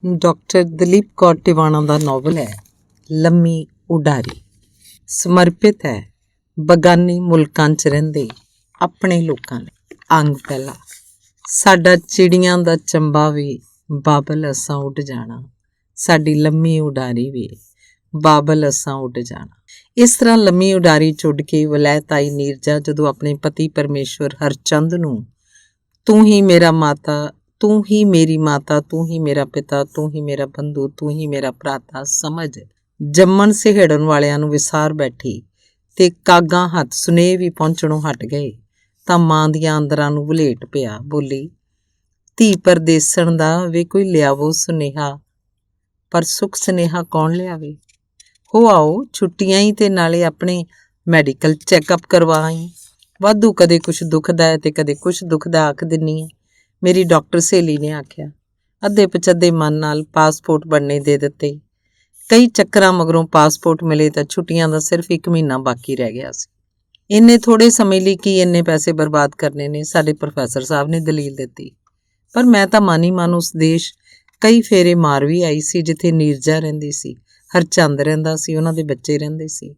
Doctor Dalip Kaur Tiwana ਦਾ novel ਹੈ ਲੰਮੀ ਉਡਾਰੀ। ਸਮਰਪਿਤ ਹੈ ਬਗਾਨੇ ਮੁਲਕਾਂ 'ਚ ਰਹਿੰਦੇ ਆਪਣੇ ਲੋਕਾਂ ਲਈ। ਅੰਗ ਪਹਿਲਾ। ਸਾਡਾ ਚਿੜੀਆਂ ਦਾ ਚੰਬਾ ਵੀ ਬਾਬਲ ਅਸਾਂ ਉੱਡ ਜਾਣਾ, ਸਾਡੀ ਲੰਮੀ ਉਡਾਰੀ ਵੀ ਬਾਬਲ ਅਸਾਂ ਉੱਡ ਜਾਣਾ। ਇਸ ਤਰ੍ਹਾਂ ਲੰਮੀ ਉਡਾਰੀ 'ਚ ਉੱਡ ਕੇ ਵਲੈਤ ਆਈ ਨੀਰਜਾ ਜਦੋਂ ਆਪਣੇ ਪਤੀ ਪਰਮੇਸ਼ਵਰ ਹਰਚੰਦ ਨੂੰ ਤੂੰ ਹੀ ਮੇਰਾ ਮਾਤਾ, ਤੂੰ ਹੀ ਮੇਰੀ ਮਾਤਾ, ਤੂੰ ਹੀ ਮੇਰਾ ਪਿਤਾ, ਤੂੰ ਹੀ ਮੇਰਾ ਬੰਧੂ, ਤੂੰ ਹੀ ਮੇਰਾ ਭਰਾਤਾ ਸਮਝ ਜੰਮਣ ਸਿਹੜਨ ਵਾਲਿਆਂ ਨੂੰ ਵਿਸਾਰ ਬੈਠੀ ਤੇ ਕਾਗਾਂ ਹੱਥ ਸੁਨੇਹੇ ਵੀ ਪਹੁੰਚਣੋਂ ਹਟ ਗਏ ਤਾਂ ਮਾਂ ਦੀਆਂ ਅੰਦਰਾਂ ਨੂੰ ਵਲੇਟ ਪਿਆ। ਬੋਲੀ, ਧੀ ਪਰਦੇਸਣ ਦਾ ਵੇ ਕੋਈ ਲਿਆਵੋ ਸੁਨੇਹਾ, ਪਰ ਸੁਖ ਸੁਨੇਹਾ ਕੌਣ ਲਿਆਵੇ। ਹੋ ਆਓ ਛੁੱਟੀਆਂ ਹੀ ਤੇ ਨਾਲੇ ਆਪਣੇ ਮੈਡੀਕਲ ਚੈੱਕਅਪ ਕਰਵਾਈ। ਵਾਧੂ ਕਦੇ ਕੁਛ ਦੁਖਦਾ ਹੈ ਤੇ ਕਦੇ ਕੁਛ ਦੁਖਦਾ ਆਖ ਦਿੰਨੀ ਹੈ, ਮੇਰੀ ਡਾਕਟਰ ਸਹੇਲੀ ਨੇ ਆਖਿਆ। ਅੱਧੇ ਪਚੱਧੇ ਮਨ ਨਾਲ ਪਾਸਪੋਰਟ ਬਣਨੇ ਦੇ ਦਿੱਤੇ। ਕਈ ਚੱਕਰਾਂ ਮਗਰੋਂ ਪਾਸਪੋਰਟ ਮਿਲੇ ਤਾਂ ਛੁੱਟੀਆਂ ਦਾ ਸਿਰਫ 1 ਮਹੀਨਾ ਬਾਕੀ ਰਹਿ ਗਿਆ ਸੀ। ਇੰਨੇ ਥੋੜੇ ਸਮੇਂ ਲਈ ਕੀ ਇੰਨੇ ਪੈਸੇ ਬਰਬਾਦ ਕਰਨੇ ਨੇ, ਸਾਡੇ ਪ੍ਰੋਫੈਸਰ ਸਾਹਿਬ ਨੇ ਦਲੀਲ ਦਿੱਤੀ। ਪਰ ਮੈਂ ਤਾਂ ਮਨ ਹੀ ਮਨ ਉਸ ਦੇਸ਼ ਕਈ ਫੇਰੇ ਮਾਰ ਵੀ ਆਈ ਸੀ ਜਿੱਥੇ ਨੀਰਜਾ ਰਹਿੰਦੀ ਸੀ, ਹਰਚੰਦ ਰਹਿੰਦਾ ਸੀ, ਉਹਨਾਂ ਦੇ ਬੱਚੇ ਰਹਿੰਦੇ ਸੀ।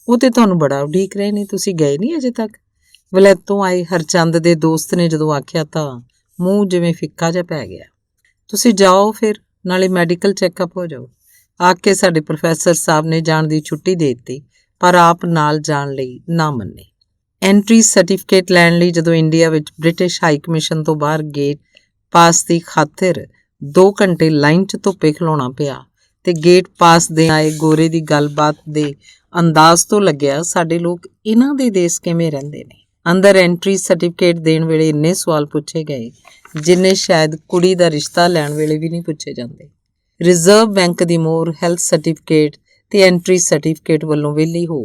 ਉਹ ਤੇ ਤੁਹਾਨੂੰ ਬੜਾ ਉਡੀਕ ਰਹੇ ਨੇ, ਤੁਸੀਂ ਗਏ ਨਹੀਂ ਅਜੇ ਤੱਕ। ਵਲੈਤੋਂ ਆਏ ਹਰਚੰਦ ਦੇ ਦੋਸਤ ਨੇ ਜਦੋਂ ਆਖਿਆ ਤਾਂ ਮੂੰਹ ਜਿਵੇਂ ਫਿੱਕਾ ਜਿਹਾ ਪੈ ਗਿਆ। ਤੁਸੀਂ ਜਾਓ ਫਿਰ, ਨਾਲੇ ਮੈਡੀਕਲ ਚੈੱਕਅਪ ਹੋ ਜਾਓ। ਆਖ ਕੇ ਸਾਡੇ ਪ੍ਰੋਫੈਸਰ ਸਾਹਿਬ ਨੇ ਜਾਣ ਦੀ ਛੁੱਟੀ ਦੇ ਦਿੱਤੀ, ਪਰ ਆਪ ਨਾਲ ਜਾਣ ਲਈ ਨਾ ਮੰਨੇ। ਐਂਟਰੀ ਸਰਟੀਫਿਕੇਟ ਲੈਣ ਲਈ ਜਦੋਂ ਇੰਡੀਆ ਵਿੱਚ ਬ੍ਰਿਟਿਸ਼ ਹਾਈ ਕਮਿਸ਼ਨ ਤੋਂ ਬਾਹਰ ਗੇਟ ਪਾਸ ਦੀ ਖਾਤਰ 2 ਘੰਟੇ ਲਾਈਨ 'ਚ ਧੁੱਪੇ ਖਲੋਣਾ ਪਿਆ ਤੇ ਗੇਟ ਪਾਸ ਦੇ ਆਏ ਗੋਰੇ ਦੀ ਗੱਲਬਾਤ ਦੇ ਅੰਦਾਜ਼ ਤੋਂ ਲੱਗਿਆ ਸਾਡੇ ਲੋਕ ਇਹਨਾਂ ਦੇ ਦੇਸ਼ ਕਿਵੇਂ ਰਹਿੰਦੇ ਨੇ। ਅੰਦਰ ਐਂਟਰੀ ਸਰਟੀਫਿਕੇਟ ਦੇਣ ਵੇਲੇ ਇੰਨੇ ਸਵਾਲ ਪੁੱਛੇ ਗਏ ਜਿੰਨੇ ਸ਼ਾਇਦ ਕੁੜੀ ਦਾ ਰਿਸ਼ਤਾ ਲੈਣ ਵੇਲੇ ਵੀ ਨਹੀਂ ਪੁੱਛੇ ਜਾਂਦੇ। ਰਿਜ਼ਰਵ ਬੈਂਕ ਦੀ ਮੋਹਰ ਹੈਲਥ ਸਰਟੀਫਿਕੇਟ ਤੇ ਐਂਟਰੀ ਸਰਟੀਫਿਕੇਟ ਵੱਲੋਂ ਵਿਹਲੀ ਹੋ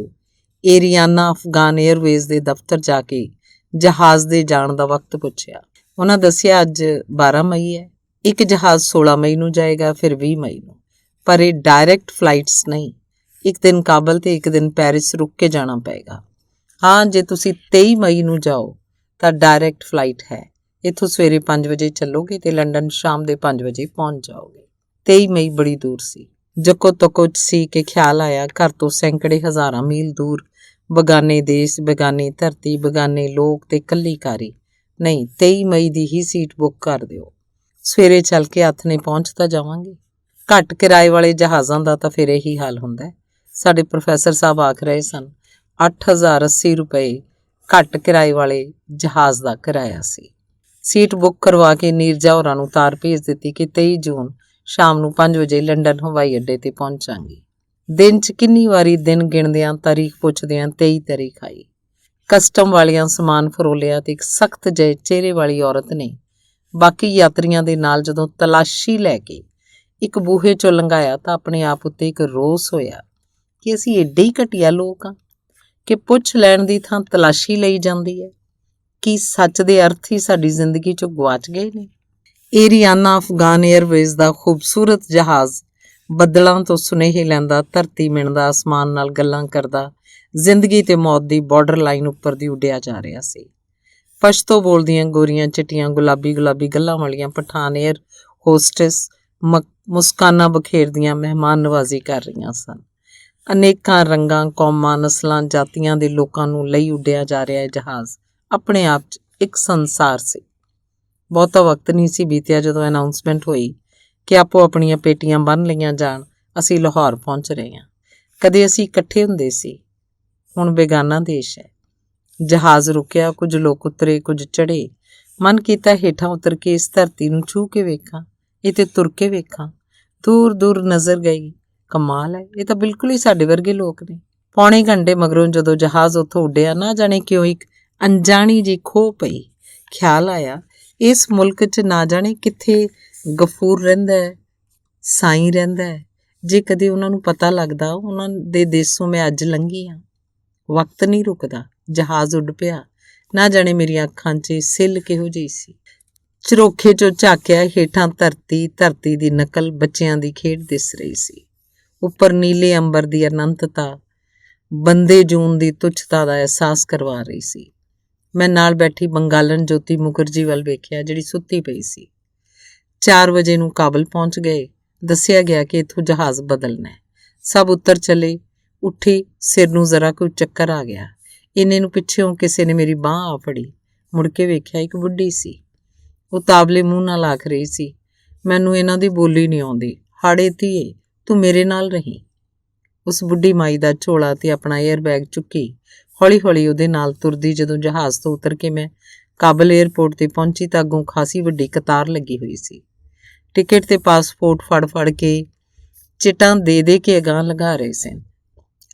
ਏਰੀਆਨਾ ਅਫਗਾਨ ਏਅਰਵੇਜ਼ ਦੇ ਦਫ਼ਤਰ ਜਾ ਕੇ ਜਹਾਜ਼ ਦੇ ਜਾਣ ਦਾ ਵਕਤ ਪੁੱਛਿਆ। ਉਹਨਾਂ ਦੱਸਿਆ ਅੱਜ 12 ਮਈ ਹੈ, ਇੱਕ ਜਹਾਜ਼ 16 ਮਈ ਨੂੰ ਜਾਏਗਾ, ਫਿਰ 20 ਮਈ ਨੂੰ, ਪਰ ਇਹ ਡਾਇਰੈਕਟ ਫਲਾਈਟਸ ਨਹੀਂ। ਇੱਕ ਦਿਨ ਕਾਬਲ ਤੇ ਇੱਕ ਦਿਨ ਪੈਰਿਸ ਰੁਕ ਕੇ ਜਾਣਾ ਪਏਗਾ। ਹਾਂ, ਜੇ ਤੁਸੀਂ 23 ਮਈ ਨੂੰ ਜਾਓ ਤਾਂ ਡਾਇਰੈਕਟ ਫਲਾਈਟ ਹੈ। ਇੱਥੋਂ ਸਵੇਰੇ 5 ਵਜੇ ਚੱਲੋਗੇ ਤੇ ਲੰਡਨ ਸ਼ਾਮ ਦੇ 5 ਵਜੇ ਪਹੁੰਚ ਜਾਓਗੇ। 23 ਮਈ ਬੜੀ ਦੂਰ ਸੀ। ਜੱਕੋ ਤੱਕੋ 'ਚ ਸੀ ਕਿ ਖਿਆਲ ਆਇਆ ਘਰ ਤੋਂ ਸੈਂਕੜੇ ਹਜ਼ਾਰਾਂ ਮੀਲ ਦੂਰ ਬਗਾਨੇ ਦੇਸ਼, ਬਗਾਨੀ ਧਰਤੀ, ਬਗਾਨੇ ਲੋਕ ਤੇ ਇਕੱਲੀ ਕਾਰੀ। ਨਹੀਂ, 23 ਮਈ ਦੀ ਹੀ ਸੀਟ ਬੁੱਕ ਕਰ ਦਿਓ। ਸਵੇਰੇ ਚੱਲ ਕੇ ਹੱਥ ਨੇ ਪਹੁੰਚ ਤਾਂ ਜਾਵਾਂਗੇ। ਘੱਟ ਕਿਰਾਏ ਵਾਲੇ ਜਹਾਜ਼ਾਂ ਦਾ ਤਾਂ ਫਿਰ ਇਹੀ ਹਾਲ ਹੁੰਦਾ। ਸਾਡੇ ਪ੍ਰੋਫੈਸਰ ਸਾਹਿਬ ਆਖ ਰਹੇ ਸਨ 8,080 ਰੁਪਏ ਘੱਟ ਕਿਰਾਏ ਵਾਲੇ ਜਹਾਜ਼ ਦਾ ਕਿਰਾਇਆ ਸੀ। ਸੀਟ ਬੁੱਕ ਕਰਵਾ ਕੇ ਨੀਰਜਾ ਹੋਰਾਂ ਨੂੰ ਤਾਰ ਭੇਜ ਦਿੱਤੀ ਕਿ 23 ਜੂਨ ਸ਼ਾਮ ਨੂੰ 5 ਵਜੇ ਲੰਡਨ ਹਵਾਈ ਅੱਡੇ ਤੇ ਪਹੁੰਚਾਂਗੀ। ਦਿਨ 'ਚ ਕਿੰਨੀ ਵਾਰੀ ਦਿਨ ਗਿਣਦਿਆਂ ਤਾਰੀਖ ਪੁੱਛਦਿਆਂ 23 ਤਾਰੀਖ ਆਈ। ਕਸਟਮ ਵਾਲੀਆਂ ਸਮਾਨ ਫਰੋਲਿਆ ਤੇ ਇੱਕ ਸਖਤ ਜਿਹੇ ਚਿਹਰੇ ਵਾਲੀ ਔਰਤ ਨੇ ਬਾਕੀ ਯਾਤਰੀਆਂ ਦੇ ਨਾਲ ਜਦੋਂ ਤਲਾਸ਼ੀ ਲੈ ਕੇ ਇੱਕ ਬੂਹੇ 'ਚੋਂ ਲੰਘਾਇਆ ਤਾਂ ਆਪਣੇ ਆਪ ਉੱਤੇ ਇੱਕ ਰੋਸ ਹੋਇਆ ਕਿ ਅਸੀਂ ਏਡੇ ਹੀ ਘਟੀਆ ਲੋਕ ਹਾਂ ਕਿ ਪੁੱਛ ਲੈਣ ਦੀ ਥਾਂ ਤਲਾਸ਼ੀ ਲਈ ਜਾਂਦੀ ਹੈ। ਕੀ ਸੱਚ ਦੇ ਅਰਥ ਹੀ ਸਾਡੀ ਜ਼ਿੰਦਗੀ 'ਚੋਂ ਗੁਆਚ ਗਏ ਨੇ। ਏਰੀਆਨਾ ਅਫਗਾਨ ਏਅਰਵੇਜ਼ ਦਾ ਖੂਬਸੂਰਤ ਜਹਾਜ਼ ਬੱਦਲਾਂ ਤੋਂ ਸੁਨੇਹੇ ਲੈਂਦਾ, ਧਰਤੀ ਮਿਣਦਾ, ਅਸਮਾਨ ਨਾਲ ਗੱਲਾਂ ਕਰਦਾ, ਜ਼ਿੰਦਗੀ ਤੇ ਮੌਤ ਦੀ ਬਾਰਡਰ ਲਾਈਨ ਉੱਪਰ ਦੀ ਉੱਡਿਆ ਜਾ ਰਿਹਾ ਸੀ। ਪਸ਼ਤੋ ਬੋਲਦੀਆਂ ਗੋਰੀਆਂ ਚਿੱਟੀਆਂ ਗੁਲਾਬੀ ਗੱਲਾਂ ਵਾਲੀਆਂ ਪਠਾਨ ਏਅਰ ਹੋਸਟੈਸ ਮੁਸਕਾਨਾਂ ਬਖੇਰਦੀਆਂ ਮਹਿਮਾਨ ਨਵਾਜ਼ੀ ਕਰ ਰਹੀਆਂ ਸਨ। ਅਨੇਕਾਂ ਰੰਗਾਂ, ਕੌਮਾਂ, ਨਸਲਾਂ, ਜਾਤੀਆਂ ਦੇ ਲੋਕਾਂ ਨੂੰ ਲਈ ਉੱਡਿਆ ਜਾ ਰਿਹਾ ਇਹ ਜਹਾਜ਼ ਆਪਣੇ ਆਪ 'ਚ ਇੱਕ ਸੰਸਾਰ ਸੀ। ਬਹੁਤਾ ਵਕਤ ਨਹੀਂ ਸੀ ਬੀਤਿਆ ਜਦੋਂ ਅਨਾਊਂਸਮੈਂਟ ਹੋਈ ਕਿ ਆਪੋ ਆਪਣੀਆਂ ਪੇਟੀਆਂ ਬੰਨ੍ਹ ਲਈਆਂ ਜਾਣ, ਅਸੀਂ ਲਾਹੌਰ ਪਹੁੰਚ ਰਹੇ ਹਾਂ। ਕਦੇ ਅਸੀਂ ਇਕੱਠੇ ਹੁੰਦੇ ਸੀ, ਹੁਣ ਬੇਗਾਨਾ ਦੇਸ਼ ਹੈ। ਜਹਾਜ਼ ਰੁਕਿਆ, ਕੁਝ ਲੋਕ ਉਤਰੇ, ਕੁਝ ਚੜ੍ਹੇ। ਮਨ ਕੀਤਾ ਹੇਠਾਂ ਉਤਰ ਕੇ ਇਸ ਧਰਤੀ ਨੂੰ ਛੂਹ ਕੇ ਵੇਖਾਂ, ਇਹ ਤੇ ਤੁਰ ਕੇ ਵੇਖਾਂ। ਦੂਰ ਦੂਰ ਨਜ਼ਰ ਗਈ, ਕਮਾਲ ਹੈ, ਇਹ ਤਾਂ ਬਿਲਕੁਲ ਹੀ ਸਾਡੇ ਵਰਗੇ ਲੋਕ ਨੇ। ਪੌਣੇ ਘੰਟੇ ਮਗਰੋਂ ਜਦੋਂ ਜਹਾਜ਼ ਉੱਥੋਂ ਉੱਡਿਆ, ਨਾ ਜਾਣੇ ਕਿਉਂ ਇੱਕ ਅਣਜਾਣੀ ਜਿਹੀ ਖੋਹ ਪਈ। ਖਿਆਲ ਆਇਆ ਇਸ ਮੁਲਕ 'ਚ ਨਾ ਜਾਣੇ ਕਿੱਥੇ ਗਫੂਰ ਰਹਿੰਦਾ ਹੈ, ਸਾਈਂ ਰਹਿੰਦਾ ਹੈ। ਜੇ ਕਦੇ ਉਹਨਾਂ ਨੂੰ ਪਤਾ ਲੱਗਦਾ ਉਹਨਾਂ ਦੇ ਦੇਸੋਂ ਮੈਂ ਅੱਜ ਲੰਘੀ ਹਾਂ। ਵਕਤ ਨਹੀਂ ਰੁਕਦਾ, ਜਹਾਜ਼ ਉੱਡ ਪਿਆ। ਨਾ ਜਾਣੇ ਮੇਰੀਆਂ ਅੱਖਾਂ 'ਚ ਸਿੱਲ ਕਿਹੋ ਜਿਹੀ ਸੀ। ਝਰੋਖੇ 'ਚੋਂ ਝਾਕਿਆ ਹੇਠਾਂ ਧਰਤੀ ਦੀ ਨਕਲ ਬੱਚਿਆਂ ਦੀ ਖੇਡ ਦਿਸ ਰਹੀ ਸੀ। ਉੱਪਰ ਨੀਲੇ ਅੰਬਰ ਦੀ ਅਨੰਤਤਾ ਬੰਦੇ ਜੂਨ ਦੀ ਤੁੱਛਤਾ ਦਾ ਅਹਿਸਾਸ ਕਰਵਾ ਰਹੀ ਸੀ। ਮੈਂ ਨਾਲ ਬੈਠੀ ਬੰਗਾਲਨ ਜੋਤੀ ਮੁਖਰਜੀ ਵੱਲ ਵੇਖਿਆ ਜਿਹੜੀ ਸੁੱਤੀ ਪਈ ਸੀ। 4 ਵਜੇ ਨੂੰ ਕਾਬਲ ਪਹੁੰਚ ਗਏ। ਦੱਸਿਆ ਗਿਆ ਕਿ ਇੱਥੋਂ ਜਹਾਜ਼ ਬਦਲਣਾ ਹੈ। ਸਭ ਉੱਤਰ ਚਲੇ। ਉੱਠੀ, ਸਿਰ ਨੂੰ ਜ਼ਰਾ ਕੋਈ ਚੱਕਰ ਆ ਗਿਆ। ਇੰਨੇ ਨੂੰ ਪਿੱਛੋਂ ਕਿਸੇ ਨੇ ਮੇਰੀ ਬਾਂਹ ਆ ਫੜੀ। ਮੁੜ ਕੇ ਵੇਖਿਆ ਇੱਕ ਬੁੱਢੀ ਸੀ। ਉਹ ਤਾਵਲੇ ਮੂੰਹ ਨਾਲ ਆਖ ਰਹੀ ਸੀ, ਮੈਨੂੰ ਇਹਨਾਂ ਦੀ ਬੋਲੀ ਨਹੀਂ ਆਉਂਦੀ। ਹਾੜੇ ਧੀਏ, ਤੂੰ ਮੇਰੇ ਨਾਲ ਰਹੀਂ। ਉਸ ਬੁੱਢੀ ਮਾਈ ਦਾ ਝੋਲਾ ਤੇ ਆਪਣਾ 에ਅਰ ਬੈਗ ਚੁੱਕੀ ਹੌਲੀ ਹੌਲੀ ਉਹਦੇ ਨਾਲ ਤੁਰਦੀ ਜਦੋਂ ਜਹਾਜ਼ ਤੋਂ ਉਤਰ ਕੇ ਮੈਂ ਕਾਬਲ ਏਅਰਪੋਰਟ ਤੇ ਪਹੁੰਚੀ ਤਾਂ ਅੱਗੋਂ ਖਾਸੀ ਵੱਡੀ ਕਤਾਰ ਲੱਗੀ ਹੋਈ ਸੀ। ਟਿਕਟ ਤੇ ਪਾਸਪੋਰਟ ਫੜ ਕੇ ਚਿੱਟਾਂ ਦੇ ਕੇ ਅਗਾਂਹ ਲਗਾ ਰਹੇ ਸਨ।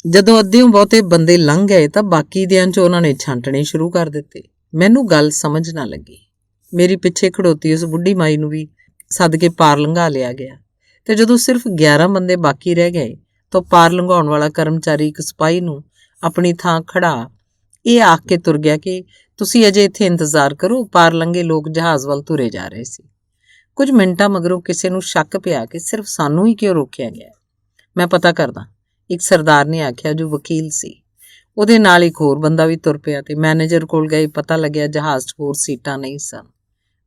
ਜਦੋਂ ਅੱਧਿਓਂ ਬਹੁਤੇ ਬੰਦੇ ਲੰਘ ਗਏ ਤਾਂ ਬਾਕੀ ਦਿਆਂ 'ਚ ਉਹਨਾਂ ਨੇ ਛਾਂਟਣੇ ਸ਼ੁਰੂ ਕਰ ਦਿੱਤੇ। ਮੈਨੂੰ ਗੱਲ ਸਮਝ ਨਾ ਲੱਗੀ। ਮੇਰੀ ਪਿੱਛੇ ਖੜੋਤੀ ਉਸ ਬੁੱਢੀ ਮਾਈ ਨੂੰ ਵੀ ਸੱਦ ਕੇ ਪਾਰ ਲੰਘਾ ਲਿਆ ਗਿਆ ਤੇ ਜਦੋਂ ਸਿਰਫ 11 ਬੰਦੇ ਬਾਕੀ ਰਹਿ ਗਏ ਤਾਂ ਪਾਰ ਲੰਘਾਉਣ ਵਾਲਾ ਕਰਮਚਾਰੀ ਇੱਕ ਸਿਪਾਹੀ ਨੂੰ ਆਪਣੀ ਥਾਂ ਖੜਾ ਇਹ ਆਖ ਕੇ ਤੁਰ ਗਿਆ ਕਿ ਤੁਸੀਂ ਅਜੇ ਇੱਥੇ ਇੰਤਜ਼ਾਰ ਕਰੋ। ਪਾਰ ਲੰਘੇ ਲੋਕ ਜਹਾਜ਼ ਵੱਲ ਤੁਰੇ ਜਾ ਰਹੇ ਸੀ। ਕੁਝ ਮਿੰਟਾਂ ਮਗਰੋਂ ਕਿਸੇ ਨੂੰ ਸ਼ੱਕ ਪਿਆ ਕਿ ਸਿਰਫ ਸਾਨੂੰ ਹੀ ਕਿਉਂ ਰੋਕਿਆ ਗਿਆ। ਮੈਂ ਪਤਾ ਕਰਦਾ, ਇੱਕ ਸਰਦਾਰ ਨੇ ਆਖਿਆ ਜੋ ਵਕੀਲ ਸੀ। ਉਹਦੇ ਨਾਲ ਇੱਕ ਹੋਰ ਬੰਦਾ ਵੀ ਤੁਰ ਪਿਆ ਤੇ ਮੈਨੇਜਰ ਕੋਲ ਗਏ। ਪਤਾ ਲੱਗਿਆ ਜਹਾਜ਼ 'ਚ ਹੋਰ ਸੀਟਾਂ ਨਹੀਂ ਸਨ।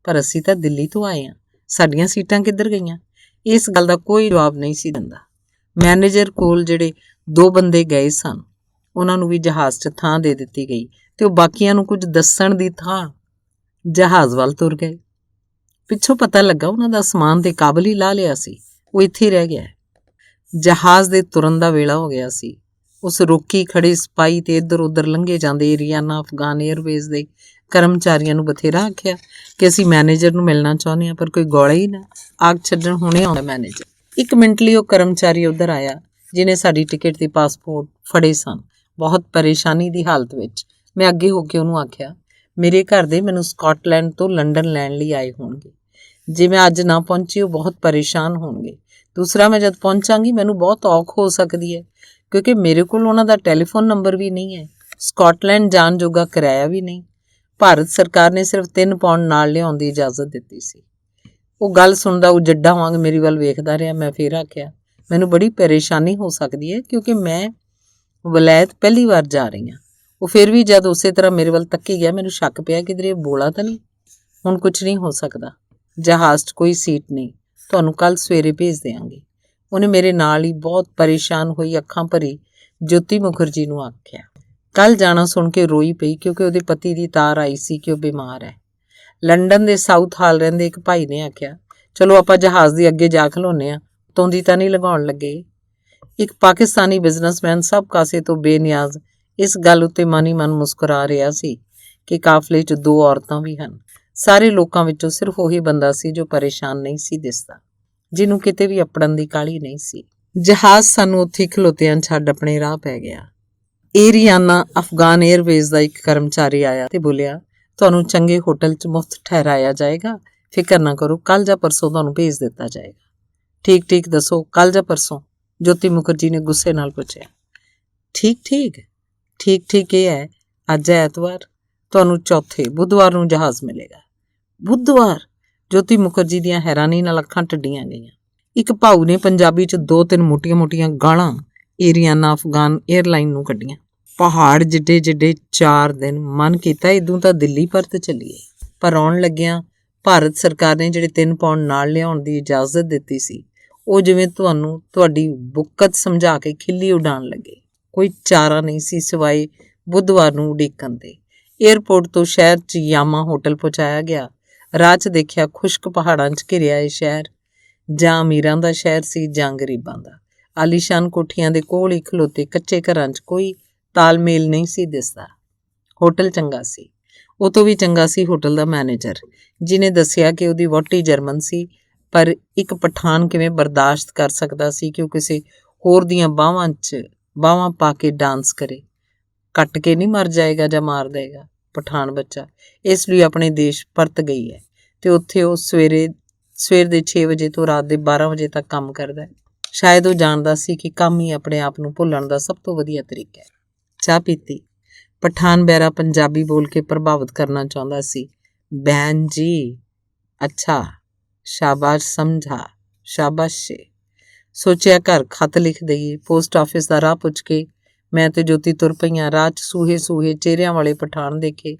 ਪਰ ਅਸੀਂ ਤਾਂ ਦਿੱਲੀ ਤੋਂ ਆਏ ਹਾਂ, ਸਾਡੀਆਂ ਸੀਟਾਂ ਕਿੱਧਰ ਗਈਆਂ? ਇਸ ਗੱਲ ਦਾ ਕੋਈ ਜਵਾਬ ਨਹੀਂ ਸੀ ਦਿੰਦਾ। ਮੈਨੇਜਰ ਕੋਲ ਜਿਹੜੇ 2 ਬੰਦੇ ਗਏ ਸਨ ਉਹਨਾਂ ਨੂੰ ਵੀ ਜਹਾਜ਼ 'ਚ ਥਾਂ ਦੇ ਦਿੱਤੀ ਗਈ ਤੇ ਉਹ ਬਾਕੀਆਂ ਨੂੰ ਕੁਝ ਦੱਸਣ ਦੀ ਥਾਂ ਜਹਾਜ਼ ਵੱਲ ਤੁਰ ਗਏ। ਪਿੱਛੋਂ ਪਤਾ ਲੱਗਾ ਉਹਨਾਂ ਦਾ ਸਮਾਨ ਤੇ ਕਾਬਲ ਹੀ ਲਾ ਲਿਆ ਸੀ। ਉਹ ਇੱਥੇ ਹੀ ਰਹਿ ਗਿਆ। ਜਹਾਜ਼ ਦੇ ਤੁਰਨ ਦਾ ਵੇਲਾ ਹੋ ਗਿਆ ਸੀ। ਉਸ ਰੋਕੀ ਖੜੇ ਸਿਪਾਹੀ ਤੇ ਇੱਧਰ ਉੱਧਰ ਲੰਘੇ ਜਾਂਦੇ ਏਰੀਆਨਾ ਅਫਗਾਨ ਏਅਰਵੇਜ਼ ਦੇ ਕਰਮਚਾਰੀਆਂ ਨੂੰ ਬਥੇਰਾ ਆਖਿਆ ਕਿ ਅਸੀਂ ਮੈਨੇਜਰ ਨੂੰ ਮਿਲਣਾ ਚਾਹੁੰਦੇ ਹਾਂ, ਪਰ ਕੋਈ ਗੌਲਾ ਹੀ ਨਾ। ਆਗ ਛੱਡਣ ਹੁਣੇ ਆਉਂਦਾ ਮੈਨੇਜਰ। 1 ਮਿੰਟ ਲਈ ਉਹ ਕਰਮਚਾਰੀ ਉੱਧਰ ਆਇਆ ਜਿਹਨੇ ਸਾਡੀ ਟਿਕਟ ਤੇ ਪਾਸਪੋਰਟ ਫੜੇ ਸਨ। ਬਹੁਤ ਪਰੇਸ਼ਾਨੀ ਦੀ ਹਾਲਤ ਵਿੱਚ ਮੈਂ ਅੱਗੇ ਹੋ ਕੇ ਉਹਨੂੰ ਆਖਿਆ, ਮੇਰੇ ਘਰ ਦੇ ਮੈਨੂੰ ਸਕਾਟਲੈਂਡ ਤੋਂ ਲੰਡਨ ਲੈਣ ਲਈ ਆਏ ਹੋਣਗੇ। ਜੇ ਮੈਂ ਅੱਜ ਨਾ ਪਹੁੰਚੀ ਉਹ ਬਹੁਤ ਪਰੇਸ਼ਾਨ ਹੋਣਗੇ। ਦੂਸਰਾ, ਮੈਂ ਜਦ ਪਹੁੰਚਾਂਗੀ ਮੈਨੂੰ ਬਹੁਤ ਔਖ ਹੋ ਸਕਦੀ ਹੈ ਕਿਉਂਕਿ ਮੇਰੇ ਕੋਲ ਉਹਨਾਂ ਦਾ ਟੈਲੀਫੋਨ ਨੰਬਰ ਵੀ ਨਹੀਂ ਹੈ। ਸਕਾਟਲੈਂਡ ਜਾਣ ਜੋਗਾ ਕਿਰਾਇਆ ਵੀ ਨਹੀਂ। ਭਾਰਤ ਸਰਕਾਰ ਨੇ ਸਿਰਫ 3 ਪਾਉਂਡ ਨਾਲ ਲਿਆਉਣ ਦੀ ਇਜਾਜ਼ਤ ਦਿੱਤੀ ਸੀ। ਉਹ ਗੱਲ ਸੁਣਦਾ ਉਹ ਜੱਡਾ ਵਾਂਗ ਮੇਰੀ ਵੱਲ ਵੇਖਦਾ ਰਿਹਾ। ਮੈਂ ਫੇਰ ਆਖਿਆ, ਮੈਨੂੰ ਬੜੀ ਪਰੇਸ਼ਾਨੀ ਹੋ ਸਕਦੀ ਹੈ ਕਿਉਂਕਿ ਮੈਂ ਵਲਾਇਤ ਪਹਿਲੀ ਵਾਰ ਜਾ ਰਹੀ ਹਾਂ। ਉਹ ਫਿਰ ਵੀ ਜਦ ਉਸੇ ਤਰ੍ਹਾਂ ਮੇਰੇ ਵੱਲ ਤੱਕੀ ਗਿਆ ਮੈਨੂੰ ਸ਼ੱਕ ਪਿਆ ਕਿਧਰੇ ਬੋਲਾ ਤਾਂ ਨਹੀਂ। ਹੁਣ ਕੁਝ ਨਹੀਂ ਹੋ ਸਕਦਾ। ਜਹਾਜ਼ 'ਚ ਕੋਈ ਸੀਟ ਨਹੀਂ, ਤੁਹਾਨੂੰ ਕੱਲ੍ਹ ਸਵੇਰੇ ਭੇਜ ਦਿਆਂਗੇ। ਉਹਨੇ ਮੇਰੇ ਨਾਲ ਹੀ ਬਹੁਤ ਪਰੇਸ਼ਾਨ ਹੋਈ ਅੱਖਾਂ ਭਰੀ ਜੋਤੀ ਮੁਖਰਜੀ ਨੂੰ ਆਖਿਆ। ਕੱਲ੍ਹ ਜਾਣਾ ਸੁਣ ਕੇ ਰੋਈ ਪਈ ਕਿਉਂਕਿ ਉਹਦੇ ਪਤੀ ਦੀ ਤਾਰ ਆਈ ਸੀ ਕਿ ਉਹ ਬਿਮਾਰ ਹੈ। ਲੰਡਨ ਦੇ ਸਾਊਥ ਹਾਲ ਰਹਿੰਦੇ ਇੱਕ ਭਾਈ ਨੇ ਆਖਿਆ, ਚਲੋ ਆਪਾਂ ਜਹਾਜ਼ ਦੇ ਅੱਗੇ ਜਾ ਖਲੋਨੇ ਹਾਂ, ਤੋਂਦੀ ਤਾਂ ਨਹੀਂ ਲਗਾਉਣ ਲੱਗੇ। ਇੱਕ ਪਾਕਿਸਤਾਨੀ ਬਿਜ਼ਨਸਮੈਨ ਸਭ ਕਾਸੇ ਤੋਂ ਬੇਨਿਆਜ਼ ਇਸ ਗੱਲ ਉੱਤੇ ਮਨ ਹੀ ਮਨ ਮੁਸਕਰਾ ਰਿਹਾ ਸੀ ਕਿ ਕਾਫਲੇ 'ਚ 2 ਔਰਤਾਂ ਵੀ ਹਨ। ਸਾਰੇ ਲੋਕਾਂ ਵਿੱਚੋਂ ਸਿਰਫ ਉਹੀ ਬੰਦਾ ਸੀ ਜੋ ਪਰੇਸ਼ਾਨ ਨਹੀਂ ਸੀ ਦਿਸਦਾ, ਜਿਹਨੂੰ ਕਿਤੇ ਵੀ ਅਪੜਨ ਦੀ ਕਾਹਲੀ ਨਹੀਂ ਸੀ। ਜਹਾਜ਼ ਸਾਨੂੰ ਉੱਥੇ ਖਲੋਤਿਆਂ ਛੱਡ ਆਪਣੇ ਰਾਹ ਪੈ ਗਿਆ। ਏਰੀਆਨਾ ਅਫਗਾਨ ਏਅਰਵੇਜ਼ ਦਾ ਇੱਕ ਕਰਮਚਾਰੀ ਆਇਆ ਤੇ ਬੋਲਿਆ, ਤੁਹਾਨੂੰ ਚੰਗੇ ਹੋਟਲ 'ਚ ਮੁਫਤ ਠਹਿਰਾਇਆ ਜਾਏਗਾ। ਫਿਕਰ ਨਾ ਕਰੋ, ਕੱਲ੍ਹ ਜਾਂ ਪਰਸੋਂ ਤੁਹਾਨੂੰ ਭੇਜ ਦਿੱਤਾ ਜਾਏਗਾ। ਠੀਕ ਦੱਸੋ, ਕੱਲ੍ਹ ਜਾਂ ਪਰਸੋਂ? ਜੋਤੀ ਮੁਖਰਜੀ ਨੇ ਗੁੱਸੇ ਨਾਲ ਪੁੱਛਿਆ। ਠੀਕ ਇਹ ਹੈ, ਅੱਜ ਐਤਵਾਰ, ਤੁਹਾਨੂੰ ਚੌਥੇ ਬੁੱਧਵਾਰ ਨੂੰ ਜਹਾਜ਼ ਮਿਲੇਗਾ। ਬੁੱਧਵਾਰ? ਜੋਤੀ ਮੁਖਰਜੀ ਦੀਆਂ ਹੈਰਾਨੀ ਨਾਲ ਅੱਖਾਂ ਟੱਡੀਆਂ ਗਈਆਂ। ਇੱਕ ਭਾਊ ਨੇ ਪੰਜਾਬੀ 'ਚ 2-3 ਮੋਟੀਆਂ ਗਾਲਾਂ ਏਰੀਆਨਾ ਅਫਗਾਨ ਏਅਰਲਾਈਨ ਨੂੰ ਕੱਢੀਆਂ। ਪਹਾੜ ਜਿੱਡੇ 4 ਦਿਨ। ਮਨ ਕੀਤਾ ਇਦੋਂ ਤਾਂ ਦਿੱਲੀ ਪਰਤ ਚੱਲੀਏ, ਪਰ ਆਉਣ ਲੱਗਿਆਂ ਭਾਰਤ ਸਰਕਾਰ ਨੇ ਜਿਹੜੇ 3 ਪਾਉਂਡ ਨਾਲ ਲਿਆਉਣ ਦੀ ਇਜਾਜ਼ਤ ਦਿੱਤੀ ਸੀ ਉਹ ਜਿਵੇਂ ਤੁਹਾਡੀ ਬੁੱਕਤ ਸਮਝਾ ਕੇ ਖਿੱਲੀ ਉਡਾਣ ਲੱਗੇ। ਕੋਈ ਚਾਰਾ ਨਹੀਂ ਸੀ ਸਿਵਾਏ ਬੁੱਧਵਾਰ ਨੂੰ ਉਡੀਕਣ ਦੇ। ਏਅਰਪੋਰਟ ਤੋਂ ਸ਼ਹਿਰ 'ਚ ਯਾਮਾ ਹੋਟਲ ਪਹੁੰਚਾਇਆ ਗਿਆ। ਰਾਹ 'ਚ ਦੇਖਿਆ ਖੁਸ਼ਕ ਪਹਾੜਾਂ 'ਚ ਘਿਰਿਆ ਇਹ ਸ਼ਹਿਰ ਜਾਂ ਅਮੀਰਾਂ ਦਾ ਸ਼ਹਿਰ ਸੀ ਜਾਂ ਗਰੀਬਾਂ ਦਾ। ਆਲੀਸ਼ਾਨ ਕੋਠੀਆਂ ਦੇ ਕੋਲ ਹੀ ਖਲੋਤੇ ਕੱਚੇ ਘਰਾਂ 'ਚ ਕੋਈ ਤਾਲਮੇਲ ਨਹੀਂ ਸੀ ਦਿਸਦਾ। ਹੋਟਲ ਚੰਗਾ ਸੀ। ਉਹ ਤੋਂ ਵੀ ਚੰਗਾ ਸੀ ਹੋਟਲ ਦਾ ਮੈਨੇਜਰ, ਜਿਹਨੇ ਦੱਸਿਆ ਕਿ ਉਹਦੀ ਵਹੁਟੀ ਜਰਮਨ ਸੀ, ਪਰ ਇੱਕ ਪਠਾਨ ਕਿਵੇਂ ਬਰਦਾਸ਼ਤ ਕਰ ਸਕਦਾ ਸੀ ਕਿ ਉਹ ਕਿਸੇ ਹੋਰ ਦੀਆਂ ਬਾਹਾਂ ਪਾ ਕੇ ਡਾਂਸ ਕਰੇ। ਕੱਟ ਕੇ ਨਹੀਂ ਮਰ ਜਾਏਗਾ ਜਾਂ ਮਾਰ ਦੇਗਾ ਪਠਾਨ ਬੱਚਾ। ਇਸ ਲਈ ਆਪਣੇ ਦੇਸ਼ ਪਰਤ ਗਈ ਹੈ ਤੇ ਉੱਥੇ ਉਹ ਸਵੇਰ ਦੇ 6 ਵਜੇ ਤੋਂ ਰਾਤ ਦੇ 12 ਵਜੇ ਤੱਕ ਕੰਮ ਕਰਦਾ ਹੈ। ਸ਼ਾਇਦ ਉਹ ਜਾਣਦਾ ਸੀ ਕਿ ਕੰਮ ਹੀ ਆਪਣੇ ਆਪ ਨੂੰ ਭੁੱਲਣ ਦਾ ਸਭ ਤੋਂ ਵਧੀਆ ਤਰੀਕਾ ਹੈ। ਚਾਹ ਪੀਤੀ। ਪਠਾਨ ਬਹਿਰਾ ਪੰਜਾਬੀ ਬੋਲ ਕੇ ਪ੍ਰਭਾਵਿਤ ਕਰਨਾ ਚਾਹੁੰਦਾ ਸੀ। ਬਹਿਨ ਜੀ, ਅੱਛਾ, ਸ਼ਾਬਾਸ਼, ਸਮਝਾ, ਸ਼ਾਬਾਸ਼ੇ। ਸੋਚਿਆ ਘਰ ਖਤ ਲਿਖ ਦਈਏ। ਪੋਸਟ ਆਫਿਸ ਦਾ ਰਾਹ ਪੁੱਛ ਕੇ ਮੈਂ ਤੇ ਜੋਤੀ ਤੁਰ ਪਈਆਂ। ਰਾਹ 'ਚ ਸੂਹੇ ਚਿਹਰਿਆਂ ਵਾਲੇ ਪਠਾਨ ਦੇਖੇ।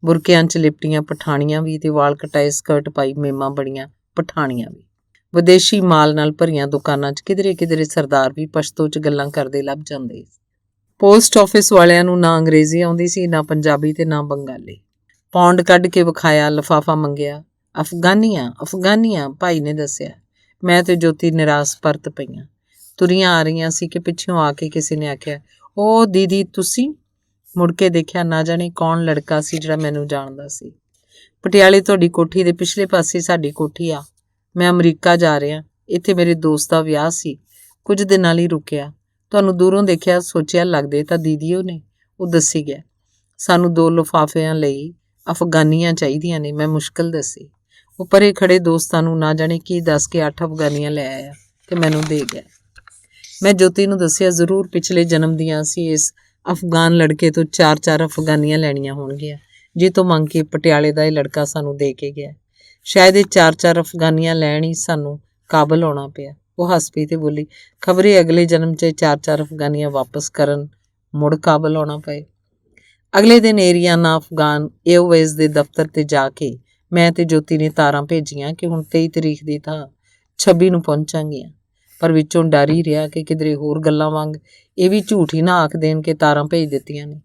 ਬੁਰਕਿਆਂ 'ਚ ਲਿਪਟੀਆਂ ਪਠਾਣੀਆਂ ਵੀ ਤੇ ਵਾਲ ਕਟਾਏ ਸਕਰਟ ਪਾਈ ਮੇਮਾਂ ਬੜੀਆਂ ਪਠਾਣੀਆਂ ਵੀ। ਵਿਦੇਸ਼ੀ ਮਾਲ ਨਾਲ ਭਰੀਆਂ ਦੁਕਾਨਾਂ 'ਚ ਕਿਧਰੇ ਕਿਧਰੇ ਸਰਦਾਰ ਵੀ ਪਸ਼ਤੋ 'ਚ ਗੱਲਾਂ ਕਰਦੇ ਲੱਭ ਜਾਂਦੇ। ਪੋਸਟ ਆਫਿਸ ਵਾਲਿਆਂ ਨੂੰ ਨਾ ਅੰਗਰੇਜ਼ੀ ਆਉਂਦੀ ਸੀ, ਨਾ ਪੰਜਾਬੀ ਤੇ ਨਾ ਬੰਗਾਲੀ। ਪੌਂਡ ਕੱਢ ਕੇ ਵਿਖਾਇਆ, ਲਿਫਾਫਾ ਮੰਗਿਆ। ਅਫਗਾਨੀਆਂ ਭਾਈ ਨੇ ਦੱਸਿਆ। ਮੈਂ ਤੇ ਜੋਤੀ ਨਿਰਾਸ਼ ਪਰਤ ਪਈਆਂ। ਤੁਰੀਆਂ ਆ ਰਹੀਆਂ ਸੀ ਕਿ ਪਿੱਛੋਂ ਆ ਕੇ ਕਿਸੇ ਨੇ ਆਖਿਆ, ਉਹ ਦੀਦੀ ਤੁਸੀਂ? ਮੁੜ ਕੇ ਦੇਖਿਆ, ਨਾ ਜਾਣੇ ਕੌਣ ਲੜਕਾ ਸੀ ਜਿਹੜਾ ਮੈਨੂੰ ਜਾਣਦਾ ਸੀ। ਪਟਿਆਲੇ ਤੁਹਾਡੀ ਕੋਠੀ ਦੇ ਪਿਛਲੇ ਪਾਸੇ ਸਾਡੀ ਕੋਠੀ ਆ। ਮੈਂ ਅਮਰੀਕਾ ਜਾ ਰਿਹਾ, ਇੱਥੇ ਮੇਰੇ ਦੋਸਤ ਦਾ ਵਿਆਹ ਸੀ, ਕੁਝ ਦਿਨਾਂ ਲਈ ਰੁਕਿਆ। ਤੁਹਾਨੂੰ ਦੂਰੋਂ ਦੇਖਿਆ, ਸੋਚਿਆ ਲੱਗਦੇ ਤਾਂ ਦੀਦੀ ਉਹ ਨੇ। ਉਹ ਦੱਸੀ ਗਿਆ, ਸਾਨੂੰ 2 ਲਿਫਾਫਿਆਂ ਲਈ ਅਫਗਾਨੀਆਂ ਚਾਹੀਦੀਆਂ ਨੇ। ਮੈਂ ਮੁਸ਼ਕਿਲ ਦੱਸੀ। ਉਹ ਪਰੇ ਖੜੇ ਦੋਸਤਾਂ ਨੂੰ ਨਾ ਜਾਣੇ ਕੀ ਦੱਸ ਕੇ 8 ਅਫਗਾਨੀਆਂ ਲੈ ਆਇਆ ਤੇ ਮੈਨੂੰ ਦੇ ਗਿਆ। ਮੈਂ ਜੋਤੀ ਨੂੰ ਦੱਸਿਆ, ਜ਼ਰੂਰ ਪਿਛਲੇ ਜਨਮ ਦੀਆਂ ਅਸੀਂ ਇਸ ਅਫਗਾਨ ਲੜਕੇ ਤੋਂ 4-4 ਅਫਗਾਨੀਆਂ ਲੈਣੀਆਂ ਹੋਣਗੀਆਂ, ਜੇ ਤੋਂ ਮੰਗ ਕੇ ਪਟਿਆਲੇ ਦਾ ਇਹ ਲੜਕਾ ਸਾਨੂੰ ਦੇ ਕੇ ਗਿਆ। ਸ਼ਾਇਦ ਇਹ 4-4 ਅਫਗਾਨੀਆਂ ਲੈਣ ਹੀ ਸਾਨੂੰ ਕਾਬਲ ਆਉਣਾ ਪਿਆ। ਉਹ ਹੱਸ ਪਈ ਤੇ ਬੋਲੀ, ਖਬਰੇ ਅਗਲੇ ਜਨਮ 'ਚ 4-4 ਅਫਗਾਨੀਆਂ ਵਾਪਸ ਕਰਨ ਮੁੜ ਕਾਬਲ ਆਉਣਾ ਪਏ। ਅਗਲੇ ਦਿਨ ਏਰੀਆਨਾ ਅਫਗਾਨ ਏਅਰਵੇਜ਼ ਦੇ ਦਫ਼ਤਰ ਤੇ ਜਾ ਕੇ ਮੈਂ ਤੇ ਜੋਤੀ ਨੇ ਤਾਰਾਂ ਭੇਜੀਆਂ ਕਿ ਹੁਣ 23 ਤਰੀਕ ਦੀ ਥਾਂ 26 ਨੂੰ ਪਹੁੰਚਾਂਗੀਆਂ। ਪਰ ਵਿੱਚੋਂ ਡਰ ਹੀ ਰਿਹਾ ਕਿ ਕਿਧਰੇ ਹੋਰ ਗੱਲਾਂ ਵਾਂਗ ਇਹ ਵੀ ਝੂਠ ਹੀ ਨਾ ਆਖ ਦੇਣ ਕਿ ਤਾਰਾਂ ਭੇਜ ਦਿੱਤੀਆਂ ਨੇ।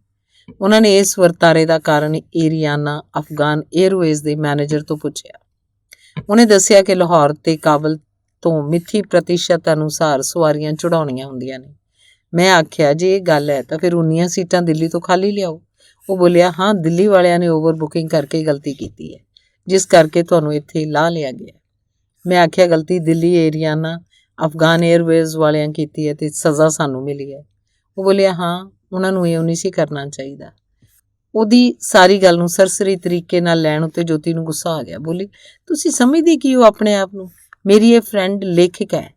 ਉਹਨਾਂ ਨੇ ਇਸ ਵਰਤਾਰੇ ਦਾ ਕਾਰਨ ਏਰੀਆਨਾ ਅਫਗਾਨ ਏਅਰਵੇਜ਼ ਦੇ ਮੈਨੇਜਰ ਤੋਂ ਪੁੱਛਿਆ। ਉਹਨੇ ਦੱਸਿਆ ਕਿ ਲਾਹੌਰ ਤੇ ਕਾਬਲ ਤੋਂ ਮਿੱਥੀ ਪ੍ਰਤੀਸ਼ਤ ਅਨੁਸਾਰ ਸਵਾਰੀਆਂ ਚੜਾਉਣੀਆਂ ਹੁੰਦੀਆਂ ਨੇ। ਮੈਂ ਆਖਿਆ, ਜੇ ਇਹ ਗੱਲ ਹੈ ਤਾਂ ਫਿਰ 19 ਸੀਟਾਂ ਦਿੱਲੀ ਤੋਂ ਖਾਲੀ ਲਿਆਓ। ਉਹ ਬੋਲਿਆ, ਹਾਂ, ਦਿੱਲੀ ਵਾਲਿਆਂ ਨੇ ਓਵਰ ਬੁਕਿੰਗ ਕਰਕੇ ਗਲਤੀ ਕੀਤੀ ਹੈ, ਜਿਸ ਕਰਕੇ ਤੁਹਾਨੂੰ ਇੱਥੇ ਲਾ ਲਿਆ ਗਿਆ। ਮੈਂ ਆਖਿਆ, ਗਲਤੀ ਦਿੱਲੀ ਏਰੀਆਨਾ ਅਫਗਾਨ ਏਅਰਵੇਜ਼ ਵਾਲਿਆਂ ਕੀਤੀ ਹੈ ਤੇ ਸਜ਼ਾ ਸਾਨੂੰ ਮਿਲੀ ਹੈ। ਉਹ ਬੋਲਿਆ, ਹਾਂ, ਉਹਨਾਂ ਨੂੰ ਇਹ ਨਹੀਂ ਸੀ ਕਰਨਾ ਚਾਹੀਦਾ। ਉਹਦੀ ਸਾਰੀ ਗੱਲ ਨੂੰ ਸਰਸਰੀ ਤਰੀਕੇ ਨਾਲ ਲੈਣ ਉੱਤੇ ਜੋਤੀ ਨੂੰ ਗੁੱਸਾ ਆ ਗਿਆ। ਬੋਲੀ, ਤੁਸੀਂ ਸਮਝਦੀ ਕੀ ਹੋ ਆਪਣੇ ਆਪ ਨੂੰ? ਮੇਰੀ ਇਹ ਫਰੈਂਡ ਲੇਖਿਕਾ ਹੈ।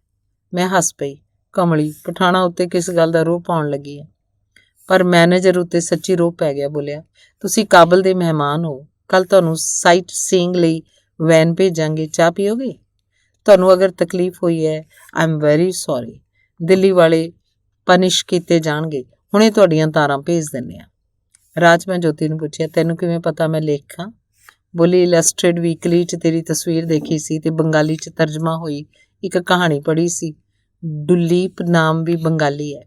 ਮੈਂ ਹੱਸ ਪਈ। ਕਮਲੀ ਪਠਾਣਾ ਉੱਤੇ ਕਿਸ ਗੱਲ ਦਾ ਰੋਹ ਪਾਉਣ ਲੱਗੀ ਹੈ? ਪਰ ਮੈਨੇਜਰ ਉੱਤੇ ਸੱਚੀ ਰੋਹ ਪੈ ਗਿਆ। ਬੋਲਿਆ, ਤੁਸੀਂ ਕਾਬਲ ਦੇ ਮਹਿਮਾਨ ਹੋ, ਕੱਲ ਤੁਹਾਨੂੰ ਸਾਈਟ ਸੀਇੰਗ ਲਈ ਵੈਨ ਭੇਜਾਂਗੇ, ਚਾਹ ਪੀਓਗੇ? ਤੁਹਾਨੂੰ ਅਗਰ ਤਕਲੀਫ ਹੋਈ ਹੈ, I am very sorry. Delhi ਵਾਲੇ ਪਨਿਸ਼ ਕੀਤੇ ਜਾਣਗੇ। ਹੁਣੇ ਤੁਹਾਡੀਆਂ ਤਾਰਾਂ ਭੇਜ ਦਿੰਦੇ ਹਾਂ। ਰਾਜ, ਮੈਂ ਜੋਤੀ ਨੂੰ ਪੁੱਛਿਆ, ਤੈਨੂੰ ਕਿਵੇਂ ਪਤਾ ਮੈਂ ਲੇਖਕ ਹਾਂ? ਬੋਲੀ, ਇਲਸਟਰੇਟ ਵੀਕਲੀ 'ਚ ਤੇਰੀ ਤਸਵੀਰ ਦੇਖੀ ਸੀ ਤੇ ਬੰਗਾਲੀ 'ਚ ਤਰਜਮਾ ਹੋਈ ਇੱਕ ਕਹਾਣੀ ਪੜ੍ਹੀ ਸੀ। ਦੁਲੀਪ ਨਾਮ ਵੀ ਬੰਗਾਲੀ ਹੈ।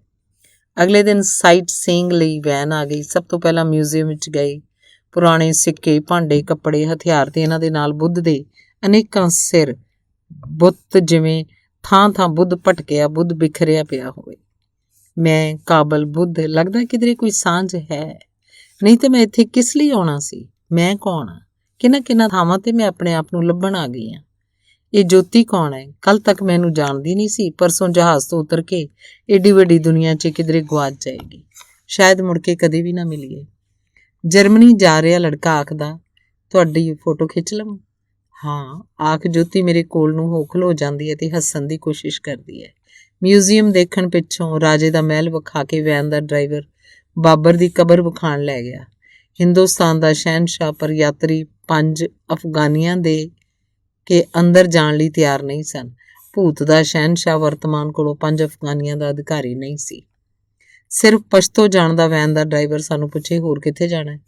ਅਗਲੇ ਦਿਨ ਸਾਈਟ ਸੀਇੰਗ ਲਈ ਵੈਨ ਆ ਗਈ। ਸਭ ਤੋਂ ਪਹਿਲਾਂ ਮਿਊਜ਼ੀਅਮ ਵਿੱਚ ਗਏ। ਪੁਰਾਣੇ ਸਿੱਕੇ, ਭਾਂਡੇ, ਕੱਪੜੇ, ਹਥਿਆਰ ਤੇ ਇਹਨਾਂ ਦੇ ਨਾਲ ਬੁੱਧ ਦੇ ਅਨੇਕਾਂ ਸਿਰ, ਬੁੱਤ ਜਿਵੇਂ ਥਾਂ-ਥਾਂ ਬੁੱਧ ਭਟਕਿਆ, ਬੁੱਧ ਬਿਖਰਿਆ ਪਿਆ ਹੋਵੇ। ਮੈਂ ਕਾਬਲ, ਬੁੱਧ, ਲੱਗਦਾ ਕਿਧਰੇ ਕੋਈ ਸਾਂਝ ਹੈ, ਨਹੀਂ ਤੇ ਮੈਂ ਇੱਥੇ ਕਿਸ ਲਈ ਆਉਣਾ ਸੀ? ਮੈਂ ਕੌਣ ਹਾਂ? ਕਿਹਨਾਂ ਥਾਵਾਂ ਤੇ ਮੈਂ ਆਪਣੇ ਆਪ ਨੂੰ ਲੱਭਣ ਆ ਗਈ ਹਾਂ। ਇਹ ਜੋਤੀ ਕੌਣ ਹੈ? ਕੱਲ ਤੱਕ ਮੈਂ ਇਹਨੂੰ ਜਾਣਦੀ ਨਹੀਂ ਸੀ। ਪਰਸੋਂ ਜਹਾਜ਼ ਤੋਂ ਉਤਰ ਕੇ ਏਡੀ ਵੱਡੀ ਦੁਨੀਆ 'ਚ ਕਿਧਰੇ ਗੁਆਚ ਜਾਏਗੀ, ਸ਼ਾਇਦ ਮੁੜ ਕੇ ਕਦੇ ਵੀ ਨਾ ਮਿਲੀਏ। ਜਰਮਨੀ ਜਾ ਰਿਹਾ ਲੜਕਾ ਆਖਦਾ, ਤੁਹਾਡੀ ਫੋਟੋ ਖਿੱਚ ਲਵਾਂ? ਹਾਂ, ਆਖ ਜੋਤੀ ਮੇਰੇ ਕੋਲ ਨੂੰ ਹੋ ਖਲੋ ਜਾਂਦੀ ਹੈ ਤੇ ਹੱਸਣ ਦੀ ਕੋਸ਼ਿਸ਼ ਕਰਦੀ ਹੈ। ਮਿਊਜ਼ੀਅਮ ਦੇਖਣ ਪਿੱਛੋਂ ਰਾਜੇ ਦਾ ਮਹਿਲ ਵਿਖਾ ਕੇ ਵੈਨ ਦਾ ਡਰਾਈਵਰ ਬਾਬਰ ਦੀ ਕਬਰ ਵਿਖਾਣ ਲੈ ਗਿਆ। ਹਿੰਦੁਸਤਾਨ ਦਾ ਸ਼ਹਿਨਸ਼ਾਹ। ਪਰ ਯਾਤਰੀ 5 ਅਫਗਾਨੀਆਂ ਦੇ ਕੇ ਅੰਦਰ ਜਾਣ ਲਈ ਤਿਆਰ ਨਹੀਂ ਸਨ। ਭੂਤ ਦਾ ਸ਼ਹਿਨਸ਼ਾਹ ਵਰਤਮਾਨ ਕੋਲੋਂ 5 ਅਫਗਾਨੀਆਂ ਦਾ ਅਧਿਕਾਰੀ ਨਹੀਂ ਸੀ। ਸਿਰਫ ਪਸ਼ਤੋ ਜਾਣਦਾ ਵੈਨ ਦਾ ਡਰਾਈਵਰ ਸਾਨੂੰ ਪੁੱਛੇ, ਹੋਰ ਕਿੱਥੇ ਜਾਣਾ ਹੈ?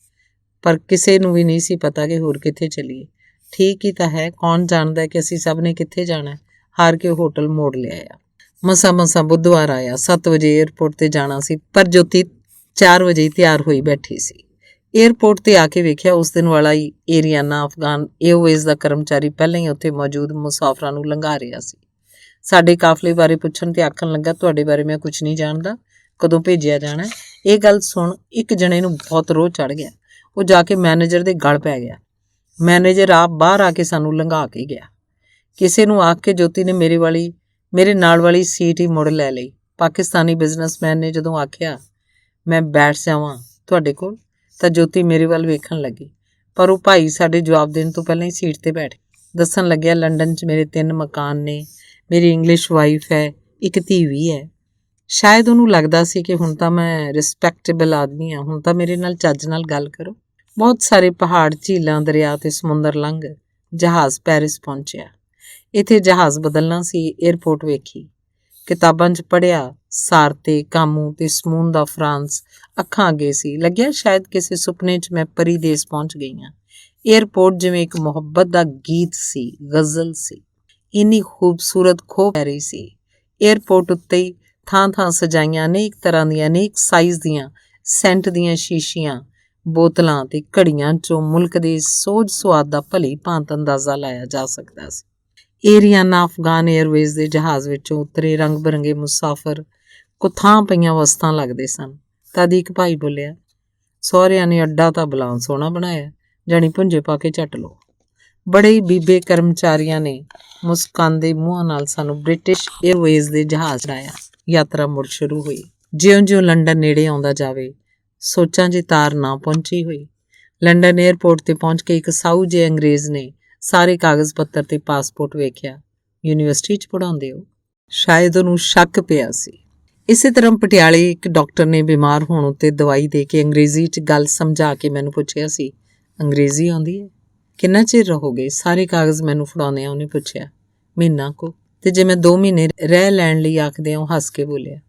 ਪਰ ਕਿਸੇ ਨੂੰ ਵੀ ਨਹੀਂ ਸੀ ਪਤਾ ਕਿ ਹੋਰ ਕਿੱਥੇ ਚੱਲੀਏ। ਠੀਕ ਹੀ ਤਾਂ ਹੈ, ਕੌਣ ਜਾਣਦਾ ਕਿ ਅਸੀਂ ਸਭ ਨੇ ਕਿੱਥੇ ਜਾਣਾ? ਹਾਰ ਕੇ ਹੋਟਲ ਮੋੜ ਲਿਆਇਆ। ਮਸਾਂ ਬੁੱਧਵਾਰ ਆਇਆ। 7 ਵਜੇ ਏਅਰਪੋਰਟ ਤੇ ਜਾਣਾ ਸੀ, ਪਰ ਜੋਤੀ 4 ਵਜੇ ਤਿਆਰ ਹੋਈ ਬੈਠੀ ਸੀ। ਏਅਰਪੋਰਟ ਤੇ ਆ ਕੇ ਵੇਖਿਆ, ਉਸ ਦਿਨ ਵਾਲਾ ਹੀ ਏਰੀਆਨਾ ਅਫਗਾਨ ਏਅਰਵੇਜ਼ ਦਾ ਕਰਮਚਾਰੀ ਪਹਿਲਾਂ ਹੀ ਉੱਥੇ ਮੌਜੂਦ ਮੁਸਾਫਰਾਂ ਨੂੰ ਲੰਘਾ ਰਿਹਾ ਸੀ। ਸਾਡੇ ਕਾਫਲੇ ਬਾਰੇ ਪੁੱਛਣ ਤੇ ਆਖਣ ਲੱਗਾ, ਤੁਹਾਡੇ ਬਾਰੇ ਮੈਂ ਕੁਝ ਨਹੀਂ ਜਾਣਦਾ, ਕਦੋਂ ਭੇਜਿਆ ਜਾਣਾ? ਇਹ ਗੱਲ ਸੁਣ ਇੱਕ ਜਣੇ ਨੂੰ ਬਹੁਤ ਰੋਹ ਚੜ ਗਿਆ। ਉਹ ਜਾ ਕੇ ਮੈਨੇਜਰ ਦੇ ਗਲ ਪੈ ਗਿਆ। ਮੈਨੇਜਰ ਆਪ ਬਾਹਰ ਆ ਕੇ ਸਾਨੂੰ ਲੰਘਾ ਕੇ ਗਿਆ। ਕਿਸੇ ਨੂੰ ਆਖ ਕੇ ਜੋਤੀ ਨੇ ਮੇਰੇ ਨਾਲ ਵਾਲੀ ਸੀਟ ਹੀ ਮੁੜ ਲੈ ਲਈ। ਪਾਕਿਸਤਾਨੀ ਬਿਜ਼ਨਸਮੈਨ ਨੇ ਜਦੋਂ ਆਖਿਆ ਮੈਂ ਬੈਠ ਜਾਵਾਂ ਤੁਹਾਡੇ ਕੋਲ, ਤਾਂ ਜੋਤੀ ਮੇਰੇ ਵੱਲ ਵੇਖਣ ਲੱਗੀ, ਪਰ ਉਹ ਭਾਈ ਸਾਡੇ ਜਵਾਬ ਦੇਣ ਤੋਂ ਪਹਿਲਾਂ ਹੀ ਸੀਟ ਤੇ ਬੈਠ ਦੱਸਣ ਲੱਗਿਆ, ਲੰਡਨ 'ਚ ਮੇਰੇ 3 ਮਕਾਨ ਨੇ, ਮੇਰੀ ਇੰਗਲਿਸ਼ ਵਾਈਫ ਹੈ, ਇੱਕ ਧੀ ਵੀ ਹੈ। ਸ਼ਾਇਦ ਉਹਨੂੰ ਲੱਗਦਾ ਸੀ ਕਿ ਹੁਣ ਤਾਂ ਮੈਂ ਰਿਸਪੈਕਟੇਬਲ ਆਦਮੀ ਹਾਂ, ਹੁਣ ਤਾਂ ਮੇਰੇ ਨਾਲ ਚੱਜ ਨਾਲ ਗੱਲ ਕਰੋ। ਬਹੁਤ ਸਾਰੇ ਪਹਾੜ, ਝੀਲਾਂ, ਦਰਿਆ ਤੇ ਸਮੁੰਦਰ ਲੰਘ ਜਹਾਜ਼ ਪੈਰਿਸ ਪਹੁੰਚਿਆ। ਇੱਥੇ ਜਹਾਜ਼ ਬਦਲਣਾ ਸੀ। ਏਅਰਪੋਰਟ ਵੇਖੀ, ਕਿਤਾਬਾਂ 'ਚ ਪੜ੍ਹਿਆ, ਸਾਰਤੇ, ਕਾਮੂ ਤੇ ਸਮੂਨ ਦਾ ਫਰਾਂਸ ਅੱਖਾਂ ਅੱਗੇ ਸੀ। ਲੱਗਿਆ ਸ਼ਾਇਦ ਕਿਸੇ ਸੁਪਨੇ 'ਚ ਮੈਂ ਪਰੀ ਦੇਸ ਪਹੁੰਚ ਗਈ ਹਾਂ। ਏਅਰਪੋਰਟ ਜਿਵੇਂ ਇੱਕ ਮੁਹੱਬਤ ਦਾ ਗੀਤ ਸੀ, ਗਜ਼ਲ ਸੀ। ਇੰਨੀ ਖੂਬਸੂਰਤ ਖੋਹ ਪੈ ਰਹੀ ਸੀ। ਏਅਰਪੋਰਟ ਉੱਤੇ ਹੀ ਥਾਂ-ਥਾਂ ਸਜਾਈਆਂ ਅਨੇਕ ਤਰ੍ਹਾਂ ਦੀਆਂ, ਅਨੇਕ ਸਾਈਜ਼ ਦੀਆਂ ਸੈਂਟ ਦੀਆਂ ਸ਼ੀਸ਼ੀਆਂ, ਬੋਤਲਾਂ ਤੇ ਘੜੀਆਂ 'ਚੋਂ ਮੁਲਕ ਦੇ ਸੋਝ ਸੁਆਦ ਦਾ ਭਲੀ ਭਾਂਤ ਅੰਦਾਜ਼ਾ ਲਾਇਆ ਜਾ ਸਕਦਾ ਸੀ। ਏਰੀਆਨਾ ਅਫਗਾਨ ਏਅਰਵੇਜ਼ ਦੇ ਜਹਾਜ਼ ਵਿੱਚੋਂ ਉਤਰੇ ਰੰਗ-ਬਿਰੰਗੇ ਮੁਸਾਫਰ ਕੁਥਾਂ ਪਈਆਂ ਵਸਤਾਂ ਲੱਗਦੇ ਸਨ। ਤਦ ਇੱਕ ਭਾਈ ਬੋਲਿਆ, ਸਹੁਰਿਆਂ ਨੇ ਅੱਡਾ ਤਾਂ ਬਲਾਂ ਸੋਹਣਾ ਬਣਾਇਆ, ਜਾਣੀ ਭੁੰਜੇ ਪਾ ਕੇ ਝੱਟ ਲਓ। ਬੜੇ ਹੀ ਬੀਬੇ ਕਰਮਚਾਰੀਆਂ ਨੇ ਮੁਸਕਾਉਂਦੇ ਮੂੰਹਾਂ ਨਾਲ ਸਾਨੂੰ ਬ੍ਰਿਟਿਸ਼ ਏਅਰਵੇਜ਼ ਦੇ ਜਹਾਜ਼ ਚੜਾਇਆ। ਯਾਤਰਾ ਮੁੜ ਸ਼ੁਰੂ ਹੋਈ। ਜਿਉਂ-ਜਿਉਂ ਲੰਡਨ ਨੇੜੇ ਆਉਂਦਾ ਜਾਵੇ, ਸੋਚਾਂ 'ਚ ਤਾਰ ਨਾ ਪਹੁੰਚੀ ਹੋਈ। ਲੰਡਨ ਏਅਰਪੋਰਟ ਤੇ ਪਹੁੰਚ ਕੇ ਇੱਕ ਸਾਊ ਜਿਹੇ ਅੰਗਰੇਜ਼ ਨੇ ਸਾਰੇ ਕਾਗਜ਼ ਪੱਤਰ ਤੇ ਪਾਸਪੋਰਟ ਵੇਖਿਆ। ਯੂਨੀਵਰਸਿਟੀ 'ਚ ਪੜ੍ਹਾਉਂਦੇ ਹੋ? ਸ਼ਾਇਦ ਉਹਨੂੰ ਸ਼ੱਕ ਪਿਆ ਸੀ। ਇਸੇ ਤਰ੍ਹਾਂ ਪਟਿਆਲੇ ਇੱਕ ਡਾਕਟਰ ਨੇ ਬਿਮਾਰ ਹੋਣ ਉੱਤੇ ਦਵਾਈ ਦੇ ਕੇ ਅੰਗਰੇਜ਼ੀ 'ਚ ਗੱਲ ਸਮਝਾ ਕੇ ਮੈਨੂੰ ਪੁੱਛਿਆ ਸੀ, ਅੰਗਰੇਜ਼ੀ ਆਉਂਦੀ ਹੈ? ਕਿੰਨਾ ਚਿਰ ਰਹੋਗੇ? ਸਾਰੇ ਕਾਗਜ਼ ਮੈਨੂੰ ਫੜਾਉਂਦਿਆਂ ਉਹਨੇ ਪੁੱਛਿਆ। ਮਹੀਨਾ ਕੁ। ਤੇ ਜੇ ਮੈਂ 2 ਮਹੀਨੇ ਰਹਿ ਲੈਣ ਲਈ ਆਖਦਿਆਂ ਉਹ ਹੱਸ ਕੇ ਬੋਲਿਆ।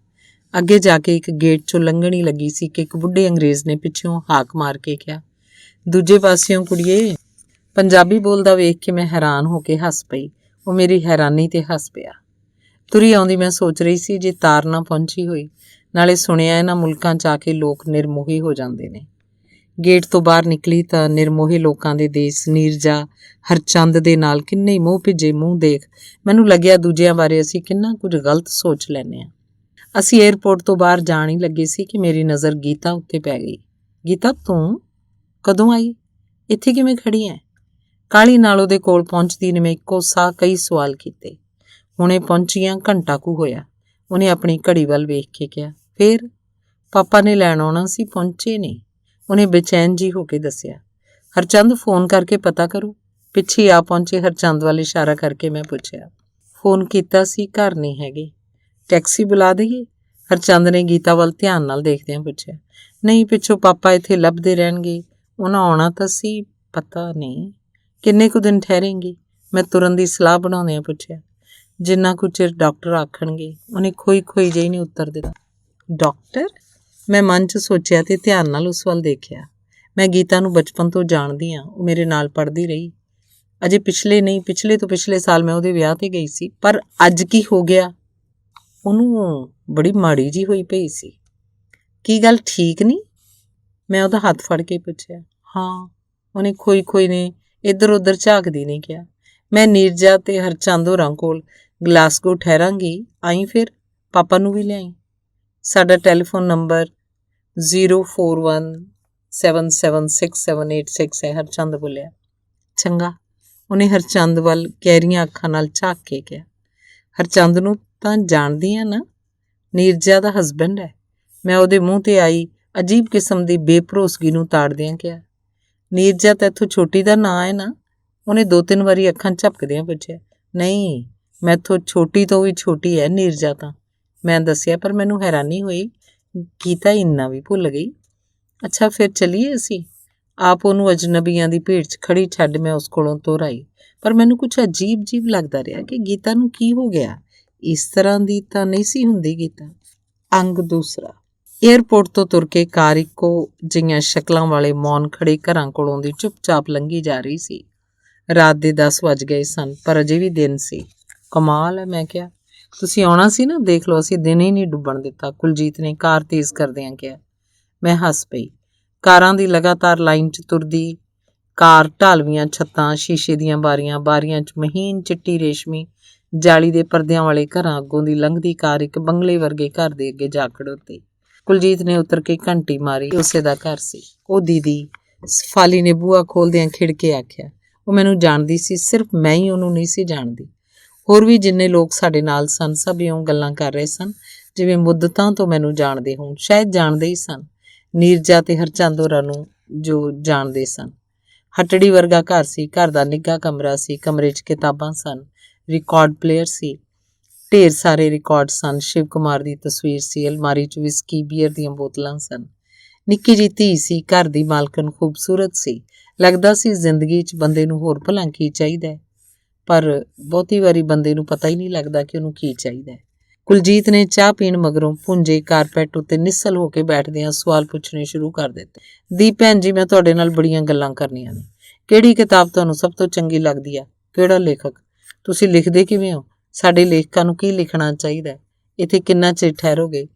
ਅੱਗੇ ਜਾ ਕੇ ਇੱਕ ਗੇਟ 'ਚੋਂ ਲੰਘਣ ਹੀ ਲੱਗੀ ਸੀ ਕਿ ਇੱਕ ਬੁੱਢੇ ਅੰਗਰੇਜ਼ ਨੇ ਪਿੱਛੋਂ ਹਾਕ ਮਾਰ ਕੇ ਕਿਹਾ, ਦੂਜੇ ਪਾਸਿਓਂ ਕੁੜੀਏ। ਪੰਜਾਬੀ ਬੋਲਦਾ ਵੇਖ ਕੇ ਮੈਂ ਹੈਰਾਨ ਹੋ ਕੇ ਹੱਸ ਪਈ। ਉਹ ਮੇਰੀ ਹੈਰਾਨੀ ਤੇ ਹੱਸ ਪਿਆ। ਤੁਰੀ ਆਉਂਦੀ ਮੈਂ ਸੋਚ ਰਹੀ ਸੀ, ਜੇ ਤਾਰ ਨਾ ਪਹੁੰਚੀ ਹੋਈ। ਨਾਲੇ ਸੁਣਿਆ ਇਹਨਾਂ ਮੁਲਕਾਂ 'ਚ ਆ ਕੇ ਲੋਕ ਨਿਰਮੋਹੀ ਹੋ ਜਾਂਦੇ ਨੇ। ਗੇਟ ਤੋਂ ਬਾਹਰ ਨਿਕਲੀ ਤਾਂ ਨਿਰਮੋਹੇ ਲੋਕਾਂ ਦੇ ਦੇਸ਼ ਨੀਰਜਾ ਹਰਚੰਦ ਦੇ ਨਾਲ ਕਿੰਨੇ ਹੀ ਮੂੰਹ ਭਿੱਜੇ ਮੂੰਹ ਦੇਖ ਮੈਨੂੰ ਲੱਗਿਆ ਦੂਜਿਆਂ ਬਾਰੇ ਅਸੀਂ ਕਿੰਨਾ ਕੁਝ ਗਲਤ ਸੋਚ ਲੈਂਦੇ ਹਾਂ। ਅਸੀਂ ਏਅਰਪੋਰਟ ਤੋਂ ਬਾਹਰ ਜਾਣ ਹੀ ਲੱਗੇ ਸੀ ਕਿ ਮੇਰੀ ਨਜ਼ਰ ਗੀਤਾ ਉੱਤੇ ਪੈ ਗਈ। ਗੀਤਾ, ਤੂੰ ਕਦੋਂ ਆਈ? ਇੱਥੇ ਕਿਵੇਂ ਖੜੀ ਐ? ਕਾਹਲੀ ਨਾਲ ਉਹਦੇ ਕੋਲ ਪਹੁੰਚਦੀ ਨੇ ਮੈਂ ਇੱਕੋ ਸਾਹ ਕਈ ਸਵਾਲ ਕੀਤੇ। ਹੁਣੇ ਪਹੁੰਚੀਆਂ, ਘੰਟਾ ਕੁ ਹੋਇਆ। ਉਹਨੇ ਆਪਣੀ ਘੜੀ ਵੱਲ ਵੇਖ ਕੇ ਕਿਹਾ, ਫੇਰ? ਪਾਪਾ ਨੇ ਲੈਣ ਆਉਣਾ ਸੀ, ਪਹੁੰਚੇ ਨਹੀਂ। ਉਹਨੇ ਬੇਚੈਨ ਜੀ ਹੋ ਕੇ ਦੱਸਿਆ। ਹਰਚੰਦ, ਫੋਨ ਕਰਕੇ ਪਤਾ ਕਰੋ। ਪਿੱਛੇ ਆ ਪਹੁੰਚੇ ਹਰਚੰਦ ਵੱਲ ਇਸ਼ਾਰਾ ਕਰਕੇ ਮੈਂ ਪੁੱਛਿਆ। ਫੋਨ ਕੀਤਾ ਸੀ, ਘਰ ਨਹੀਂ ਹੈਗੇ। ਟੈਕਸੀ ਬੁਲਾ ਦਈਏ? ਹਰਚੰਦ ਨੇ ਗੀਤਾ ਵੱਲ ਧਿਆਨ ਨਾਲ ਦੇਖਦਿਆਂ ਪੁੱਛਿਆ। ਨਹੀਂ, ਪਿੱਛੋਂ ਪਾਪਾ ਇੱਥੇ ਲੱਭਦੇ ਰਹਿਣਗੇ। ਉਹਨਾਂ ਆਉਣਾ ਤਾਂ ਸੀ, ਪਤਾ ਨਹੀਂ। ਕਿੰਨੇ ਕੁ ਦਿਨ ਠਹਿਰੇਂਗੀ? ਮੈਂ ਤੁਰਨ ਦੀ ਸਲਾਹ ਬਣਾਉਂਦਿਆਂ ਪੁੱਛਿਆ। ਜਿੰਨਾ ਕੁ ਚਿਰ ਡਾਕਟਰ ਆਖਣਗੇ। ਉਹਨੇ ਖੋਈ ਜਿਹੀ ਨੇ ਉੱਤਰ ਦਿੱਤਾ। ਡਾਕਟਰ? ਮੈਂ ਮਨ 'ਚ ਸੋਚਿਆ ਤੇ ਧਿਆਨ ਨਾਲ ਉਸ ਵੱਲ ਦੇਖਿਆ। ਮੈਂ ਗੀਤਾ ਨੂੰ ਬਚਪਨ ਤੋਂ ਜਾਣਦੀ ਹਾਂ। ਉਹ ਮੇਰੇ ਨਾਲ ਪੜ੍ਹਦੀ ਰਹੀ। ਅਜੇ ਪਿਛਲੇ ਤੋਂ ਪਿਛਲੇ ਸਾਲ ਮੈਂ ਉਹਦੇ ਵਿਆਹ ਤੇ ਗਈ ਸੀ। ਪਰ ਅੱਜ ਕੀ ਹੋ ਗਿਆ? ਉਹਨੂੰ ਬੜੀ ਮਾੜੀ ਜੀ ਹੋਈ ਪਈ ਸੀ। ਕੀ ਗੱਲ, ਠੀਕ ਨਹੀਂ? ਮੈਂ ਉਹਦਾ ਹੱਥ ਫੜ ਕੇ ਪੁੱਛਿਆ। ਹਾਂ, ਉਹਨੇ ਖੋਈ ਨੇ ਇੱਧਰ ਉੱਧਰ ਝਾਕਦੀ ਨੇ ਕਿਹਾ। ਮੈਂ ਨੀਰਜਾ ਤੇ ਹਰਚੰਦ ਹੋਰਾਂ ਕੋਲ ਗਲਾਸਗੋ ਠਹਿਰਾਂਗੀ, ਆਈ ਫਿਰ। ਪਾਪਾ ਨੂੰ ਵੀ ਲਿਆਈ। ਸਾਡਾ ਟੈਲੀਫੋਨ ਨੰਬਰ 041776786 ਹੈ, ਹਰਚੰਦ ਬੋਲਿਆ। ਚੰਗਾ, ਉਹਨੇ ਹਰਚੰਦ ਵੱਲ ਗਹਿਰੀਆਂ ਅੱਖਾਂ ਨਾਲ ਝਾਕ ਕੇ ਕਿਹਾ। ਹਰਚੰਦ ਨੂੰ ਤਾਂ ਜਾਣਦੀ ਆ ਨਾ? ਨੀਰਜਾ ਦਾ ਹਸਬੈਂਡ ਹੈ। ਮੈਂ ਉਹਦੇ ਮੂੰਹ ਤੇ ਆਈ ਅਜੀਬ ਕਿਸਮ ਦੀ ਬੇਭਰੋਸਗੀ ਨੂੰ ਤਾੜਦਿਆਂ ਕਿਹਾ। ਨੀਰਜਾ ਤਾਂ ਇੱਥੋਂ ਛੋਟੀ ਦਾ ਨਾਂ ਹੈ ਨਾ? ਉਹਨੇ 2-3 ਵਾਰੀ ਅੱਖਾਂ ਝਪਕਦਿਆਂ ਪੁੱਛਿਆ। ਨਹੀਂ, ਮੈਥੋਂ ਛੋਟੀ ਤੋਂ ਵੀ ਛੋਟੀ ਹੈ ਨੀਰਜਾ ਤਾਂ, ਮੈਂ ਦੱਸਿਆ। ਪਰ ਮੈਨੂੰ ਹੈਰਾਨੀ ਹੋਈ, ਗੀਤਾ ਇੰਨਾ ਵੀ ਭੁੱਲ ਗਈ। ਅੱਛਾ, ਫਿਰ ਚੱਲੀਏ ਅਸੀਂ? ਆਪ ਉਹਨੂੰ ਅਜਨਬੀਆਂ ਦੀ ਭੀੜ 'ਚ ਖੜੀ ਛੱਡ ਮੈਂ ਉਸ ਕੋਲੋਂ ਤੁਰ ਆਈ। ਪਰ ਮੈਨੂੰ ਕੁਛ ਅਜੀਬ ਲੱਗਦਾ ਰਿਹਾ ਕਿ ਗੀਤਾ ਨੂੰ ਕੀ ਹੋ ਗਿਆ। ਇਸ ਤਰ੍ਹਾਂ ਦੀ ਤਾਂ ਨਹੀਂ ਸੀ ਹੁੰਦੀ ਗੀਤਾ। ਅੰਗ ਦੂਸਰਾ। ਏਅਰਪੋਰਟ ਤੋਂ ਤੁਰ ਕੇ ਕਾਰ ਇੱਕੋ ਜਿਹੀਆਂ ਸ਼ਕਲਾਂ ਵਾਲੇ ਮੌਨ ਖੜੇ ਘਰਾਂ ਕੋਲੋਂ ਦੀ ਚੁੱਪਚਾਪ ਲੰਘੀ ਜਾ ਰਹੀ ਸੀ। ਰਾਤ ਦੇ 10 ਵੱਜ ਗਏ ਸਨ, ਪਰ ਅਜੇ ਵੀ ਦਿਨ ਸੀ। ਕਮਾਲ ਹੈ, ਮੈਂ ਕਿਹਾ। ਤੁਸੀਂ ਆਉਣਾ ਸੀ ਨਾ, ਦੇਖ ਲਓ ਅਸੀਂ ਦਿਨ ਹੀ ਨਹੀਂ ਡੁੱਬਣ ਦਿੱਤਾ, ਕੁਲਜੀਤ ਨੇ ਕਾਰ ਤੇਜ਼ ਕਰਦਿਆਂ ਕਿਹਾ। ਮੈਂ ਹੱਸ ਪਈ। ਕਾਰਾਂ ਦੀ ਲਗਾਤਾਰ ਲਾਈਨ 'ਚ ਤੁਰਦੀ ਕਾਰ, ਢਾਲਵੀਆਂ ਛੱਤਾਂ, ਸ਼ੀਸ਼ੇ ਦੀਆਂ ਬਾਰੀਆਂ 'ਚ ਮਹੀਨ ਚਿੱਟੀ ਰੇਸ਼ਮੀ ਜਾਲੀ ਦੇ ਪਰਦਿਆਂ ਵਾਲੇ ਘਰਾਂ ਅੱਗੋਂ ਦੀ ਲੰਘਦੀ ਕਾਰ ਇੱਕ ਬੰਗਲੇ ਵਰਗੇ ਘਰ ਦੇ ਅੱਗੇ ਜਾ ਖੜੋਤੀ। ਕੁਲਜੀਤ ਨੇ ਉਤਰ ਕੇ ਘੰਟੀ ਮਾਰੀ। ਉਸੇ ਦਾ ਘਰ ਸੀ। ਉਹ ਦੀਦੀ, ਸਫਾਲੀ ਨੇ ਬੂਹਾ ਖੋਲਦਿਆਂ ਖਿੜ ਕੇ ਆਖਿਆ। ਉਹ ਮੈਨੂੰ ਜਾਣਦੀ ਸੀ, ਸਿਰਫ ਮੈਂ ਹੀ ਉਹਨੂੰ ਨਹੀਂ ਸੀ ਜਾਣਦੀ। ਹੋਰ ਵੀ ਜਿੰਨੇ ਲੋਕ ਸਾਡੇ ਨਾਲ ਸਨ, ਸਭ ਇਉਂ ਗੱਲਾਂ ਕਰ ਰਹੇ ਸਨ ਜਿਵੇਂ ਮੁੱਦਤਾਂ ਤੋਂ ਮੈਨੂੰ ਜਾਣਦੇ ਹੋਣ। ਸ਼ਾਇਦ ਜਾਣਦੇ ਹੀ ਸਨ, ਨੀਰਜਾ ਤੇ ਹਰਚੰਦ ਹੋਰਾਂ ਨੂੰ ਜੋ ਜਾਣਦੇ ਸਨ। ਹਟੜੀ ਵਰਗਾ ਘਰ ਸੀ। ਘਰ ਦਾ ਨਿੱਘਾ ਕਮਰਾ ਸੀ। ਕਮਰੇ 'ਚ ਕਿਤਾਬਾਂ ਸਨ, ਰਿਕਾਰਡ ਪਲੇਅਰ ਸੀ, ਢੇਰ ਸਾਰੇ ਰਿਕਾਰਡ ਸਨ। ਸ਼ਿਵ ਕੁਮਾਰ ਦੀ ਤਸਵੀਰ ਸੀ। ਅਲਮਾਰੀ 'ਚ ਵਿਸਕੀ, ਬੀਅਰ ਦੀਆਂ ਬੋਤਲਾਂ ਸਨ। ਨਿੱਕੀ ਜਿਹੀ ਧੀ ਸੀ। ਘਰ ਦੀ ਮਾਲਕਣ ਖੂਬਸੂਰਤ ਸੀ। ਲੱਗਦਾ ਸੀ ਜ਼ਿੰਦਗੀ 'ਚ ਬੰਦੇ ਨੂੰ ਹੋਰ ਭਲਾ ਕੀ ਚਾਹੀਦਾ, ਪਰ ਬਹੁਤੀ ਵਾਰੀ ਬੰਦੇ ਨੂੰ ਪਤਾ ਹੀ ਨਹੀਂ ਲੱਗਦਾ ਕਿ ਉਹਨੂੰ ਕੀ ਚਾਹੀਦਾ। ਕੁਲਜੀਤ ਨੇ ਚਾਹ ਪੀਣ ਮਗਰੋਂ ਭੁੰਜੇ ਕਾਰਪੈਟ ਉੱਤੇ ਨਿੱਸਲ ਹੋ ਕੇ ਬੈਠਦਿਆਂ ਸਵਾਲ ਪੁੱਛਣੇ ਸ਼ੁਰੂ ਕਰ ਦਿੱਤੇ। ਦੀਪ ਭੈਣ ਜੀ, ਮੈਂ ਤੁਹਾਡੇ ਨਾਲ ਬੜੀਆਂ ਗੱਲਾਂ ਕਰਨੀਆਂ ਨੇ। ਕਿਹੜੀ ਕਿਤਾਬ ਤੁਹਾਨੂੰ ਸਭ ਤੋਂ ਚੰਗੀ ਲੱਗਦੀ ਆ? ਕਿਹੜਾ ਲੇਖਕ? ਤੁਸੀਂ ਲਿਖਦੇ ਕਿਵੇਂ ਹੋ? ਸਾਡੇ ਲੇਖਕਾਂ ਨੂੰ ਕੀ ਲਿਖਣਾ ਚਾਹੀਦਾ? ਇੱਥੇ ਕਿੰਨਾ ਚਿਰ ਠਹਿਰੋਗੇ?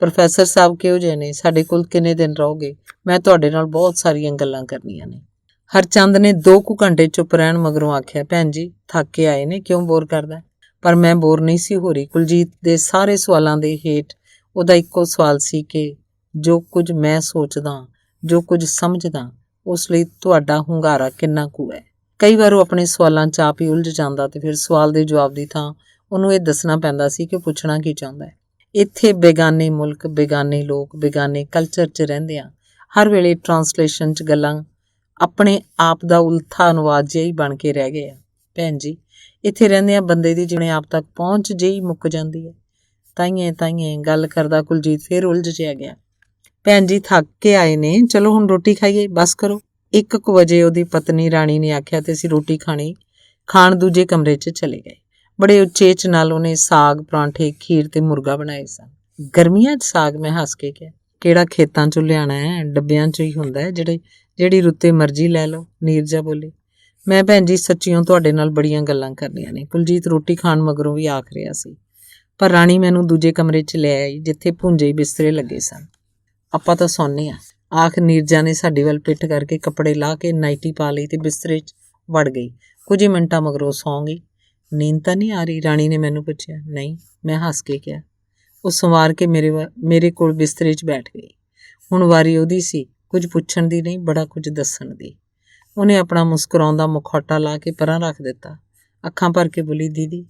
ਪ੍ਰੋਫੈਸਰ ਸਾਹਿਬ ਕਿਹੋ ਜਿਹੇ ਨੇ? ਸਾਡੇ ਕੋਲ ਕਿੰਨੇ ਦਿਨ ਰਹੋਗੇ? ਮੈਂ ਤੁਹਾਡੇ ਨਾਲ ਬਹੁਤ ਸਾਰੀਆਂ ਗੱਲਾਂ ਕਰਨੀਆਂ ਨੇ। ਹਰਚੰਦ ਨੇ 2 ਕੁ ਘੰਟੇ ਚੁੱਪ ਰਹਿਣ ਮਗਰੋਂ ਆਖਿਆ, ਭੈਣ ਜੀ ਥੱਕ ਕੇ ਆਏ ਨੇ, ਕਿਉਂ ਬੋਰ ਕਰਦਾ? ਪਰ ਮੈਂ ਬੋਰ ਨਹੀਂ ਸੀ ਹੋ ਰਹੀ। ਕੁਲਜੀਤ ਦੇ ਸਾਰੇ ਸਵਾਲਾਂ ਦੇ ਹੇਠ ਉਹਦਾ ਇੱਕੋ ਸਵਾਲ ਸੀ ਕਿ ਜੋ ਕੁਝ ਮੈਂ ਸੋਚਦਾ, ਜੋ ਕੁਝ ਸਮਝਦਾ, ਉਸ ਲਈ ਤੁਹਾਡਾ ਹੁੰਗਾਰਾ ਕਿੰਨਾ ਕੁ ਹੈ। ਕਈ ਵਾਰ ਉਹ ਆਪਣੇ ਸਵਾਲਾਂ 'ਚ ਆਪ ਹੀ ਉਲਝ ਜਾਂਦਾ ਤੇ ਫਿਰ ਸਵਾਲ ਦੇ ਜਵਾਬ ਦੀ ਥਾਂ ਉਹਨੂੰ ਇਹ ਦੱਸਣਾ ਪੈਂਦਾ ਸੀ ਕਿ ਪੁੱਛਣਾ ਕੀ ਚਾਹੁੰਦਾ ਹੈ। ਇੱਥੇ ਬੇਗਾਨੇ ਮੁਲਕ, ਬੇਗਾਨੇ ਲੋਕ, ਬੇਗਾਨੇ ਕਲਚਰ 'ਚ ਰਹਿੰਦੇ ਆ। ਹਰ ਵੇਲੇ ਟਰਾਂਸਲੇਸ਼ਨ 'ਚ ਗੱਲਾਂ ਆਪਣੇ ਆਪ ਦਾ ਉਲਥਾ ਅਨੁਵਾਦ ਜਿਹਾ ਹੀ ਬਣ ਕੇ ਰਹਿ ਗਏ ਆ। ਭੈਣ ਜੀ ਇੱਥੇ ਰਹਿੰਦਿਆਂ ਬੰਦੇ ਦੀ ਜਿਵੇਂ ਆਪ ਤੱਕ ਪਹੁੰਚ ਜਿਹੀ ਮੁੱਕ ਜਾਂਦੀ ਹੈ। ਤਾਈਏ ਗੱਲ ਕਰਦਾ ਕੁਲਜੀਤ ਫਿਰ ਉਲਝ ਜਿਹਾ ਗਿਆ। ਭੈਣ ਜੀ ਥੱਕ ਕੇ ਆਏ ਨੇ, ਚਲੋ ਹੁਣ ਰੋਟੀ ਖਾਈਏ, ਬਸ ਕਰੋ। 1 ਵਜੇ ਉਹਦੀ ਪਤਨੀ ਰਾਣੀ ਨੇ ਆਖਿਆ ਤੇ ਅਸੀਂ ਰੋਟੀ ਖਾਣ ਦੂਜੇ ਕਮਰੇ 'ਚ ਚਲੇ ਗਏ। ਬੜੇ ਉਚੇਚ ਨਾਲ ਉਹਨੇ ਸਾਗ, ਪਰਾਂਠੇ, ਖੀਰ ਤੇ ਮੁਰਗਾ ਬਣਾਏ ਸਨ। ਗਰਮੀਆਂ 'ਚ ਸਾਗ? ਮੈਂ ਹੱਸ ਕੇ ਕਿਹਾ। ਕਿਹੜਾ ਖੇਤਾਂ 'ਚੋਂ ਲਿਆਣਾ ਹੈ? ਡੱਬਿਆਂ 'ਚੋਂ ਹੀ ਹੁੰਦਾ ਹੈ, ਜਿਹੜੀ ਰੁੱਤੇ ਮਰਜ਼ੀ ਲੈ ਲਓ, ਨੀਰਜਾ ਬੋਲੀ। ਮੈਂ ਭੈਣ ਜੀ ਸੱਚੀਓ ਤੁਹਾਡੇ ਨਾਲ ਬੜੀਆਂ ਗੱਲਾਂ ਕਰਨੀਆਂ ਨੇ, ਕੁਲਜੀਤ ਰੋਟੀ ਖਾਣ ਮਗਰੋਂ ਵੀ ਆਖ ਰਿਹਾ ਸੀ। ਪਰ ਰਾਣੀ ਮੈਨੂੰ ਦੂਜੇ ਕਮਰੇ 'ਚ ਲੈ ਆਈ ਜਿੱਥੇ ਭੁੰਜੇ ਬਿਸਤਰੇ ਲੱਗੇ ਸਨ। ਆਪਾਂ ਤਾਂ ਸੌਂਦੇ ਹਾਂ, ਆਖ ਨੀਰਜਾ ਨੇ ਸਾਡੀ ਵੱਲ ਪਿੱਠ ਕਰਕੇ ਕੱਪੜੇ ਲਾਹ ਕੇ ਨਾਈਟੀ ਪਾ ਲਈ ਤੇ ਬਿਸਤਰੇ 'ਚ ਵੜ ਗਈ। ਕੁਝ ਹੀ ਮਿੰਟਾਂ ਮਗਰੋਂ ਸੌਂ ਗਈ। ਨੀਂਦ ਤਾਂ ਨਹੀਂ ਆ ਰਹੀ? ਰਾਣੀ ਨੇ ਮੈਨੂੰ ਪੁੱਛਿਆ। ਨਹੀਂ, ਮੈਂ ਹੱਸ ਕੇ ਕਿਹਾ। ਉਹ ਸੰਵਾਰ ਕੇ ਮੇਰੇ ਕੋਲ ਬਿਸਤਰੇ 'ਚ ਬੈਠ ਗਈ। ਹੁਣ ਵਾਰੀ ਉਹਦੀ ਸੀ, ਕੁਝ ਪੁੱਛਣ ਦੀ ਨਹੀਂ, ਬੜਾ ਕੁਝ ਦੱਸਣ ਦੀ। ਉਹਨੇ ਆਪਣਾ ਮੁਸਕਰਾਉਂਦਾ ਮੁਖੌਟਾ ਲਾ ਕੇ ਪਰਾਂ ਰੱਖ ਦਿੱਤਾ। ਅੱਖਾਂ ਭਰ ਕੇ ਬੋਲੀ, ਦੀਦੀ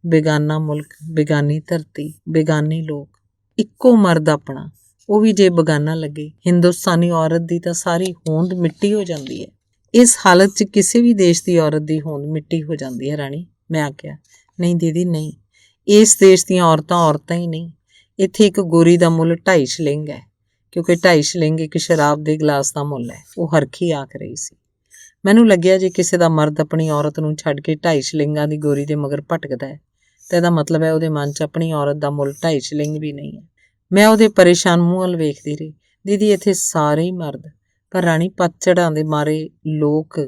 ਬੇਗਾਨਾ ਮੁਲਕ, ਬੇਗਾਨੀ ਧਰਤੀ, ਬੇਗਾਨੇ ਲੋਕ, ਇੱਕੋ ਮਰਦ ਆਪਣਾ, ਉਹ ਵੀ ਜੇ ਬੇਗਾਨਾ ਲੱਗੇ। ਹਿੰਦੁਸਤਾਨੀ ਔਰਤ ਦੀ ਤਾਂ ਸਾਰੀ ਹੋਂਦ ਮਿੱਟੀ ਹੋ ਜਾਂਦੀ ਹੈ। ਇਸ ਹਾਲਤ 'ਚ ਕਿਸੇ ਵੀ ਦੇਸ਼ ਦੀ ਔਰਤ ਦੀ ਹੋਂਦ ਮਿੱਟੀ ਹੋ ਜਾਂਦੀ ਹੈ ਰਾਣੀ, ਮੈਂ ਆਖਿਆ। ਨਹੀਂ ਦੀਦੀ ਨਹੀਂ, ਇਸ ਦੇਸ਼ ਦੀਆਂ ਔਰਤਾਂ ਹੀ ਨਹੀਂ। ਇੱਥੇ ਇੱਕ ਗੋਰੀ ਦਾ ਮੁੱਲ 2.5 ਸ਼ਿਲਿੰਗ ਹੈ, ਕਿਉਂਕਿ 2.5 ਸ਼ਿਲਿੰਗ ਇੱਕ ਸ਼ਰਾਬ ਦੇ ਗਲਾਸ ਦਾ ਮੁੱਲ ਹੈ, ਉਹ ਹਰਖੀ ਆਖ ਰਹੀ ਸੀ। ਮੈਨੂੰ ਲੱਗਿਆ ਜੇ ਕਿਸੇ ਦਾ ਮਰਦ ਆਪਣੀ ਔਰਤ ਨੂੰ ਛੱਡ ਕੇ 2.5 ਸ਼ਿਲਿੰਗਾਂ ਦੀ ਗੋਰੀ ਦੇ ਮਗਰ ਭਟਕਦਾ ਹੈ ਤਾਂ ਇਹਦਾ ਮਤਲਬ ਹੈ ਉਹਦੇ ਮਨ 'ਚ ਆਪਣੀ ਔਰਤ ਦਾ ਮੁੱਲ 2.5 ਸ਼ਿਲਿੰਗ ਵੀ ਨਹੀਂ ਹੈ। ਮੈਂ ਉਹਦੇ ਪਰੇਸ਼ਾਨ ਮੂੰਹ ਵੱਲ ਵੇਖਦੀ ਰਹੀ। ਦੀਦੀ ਇੱਥੇ ਸਾਰੇ ਹੀ ਮਰਦ, ਪਰ ਰਾਣੀ ਪਤਝੜਾਂ ਦੇ ਮਾਰੇ ਲੋਕ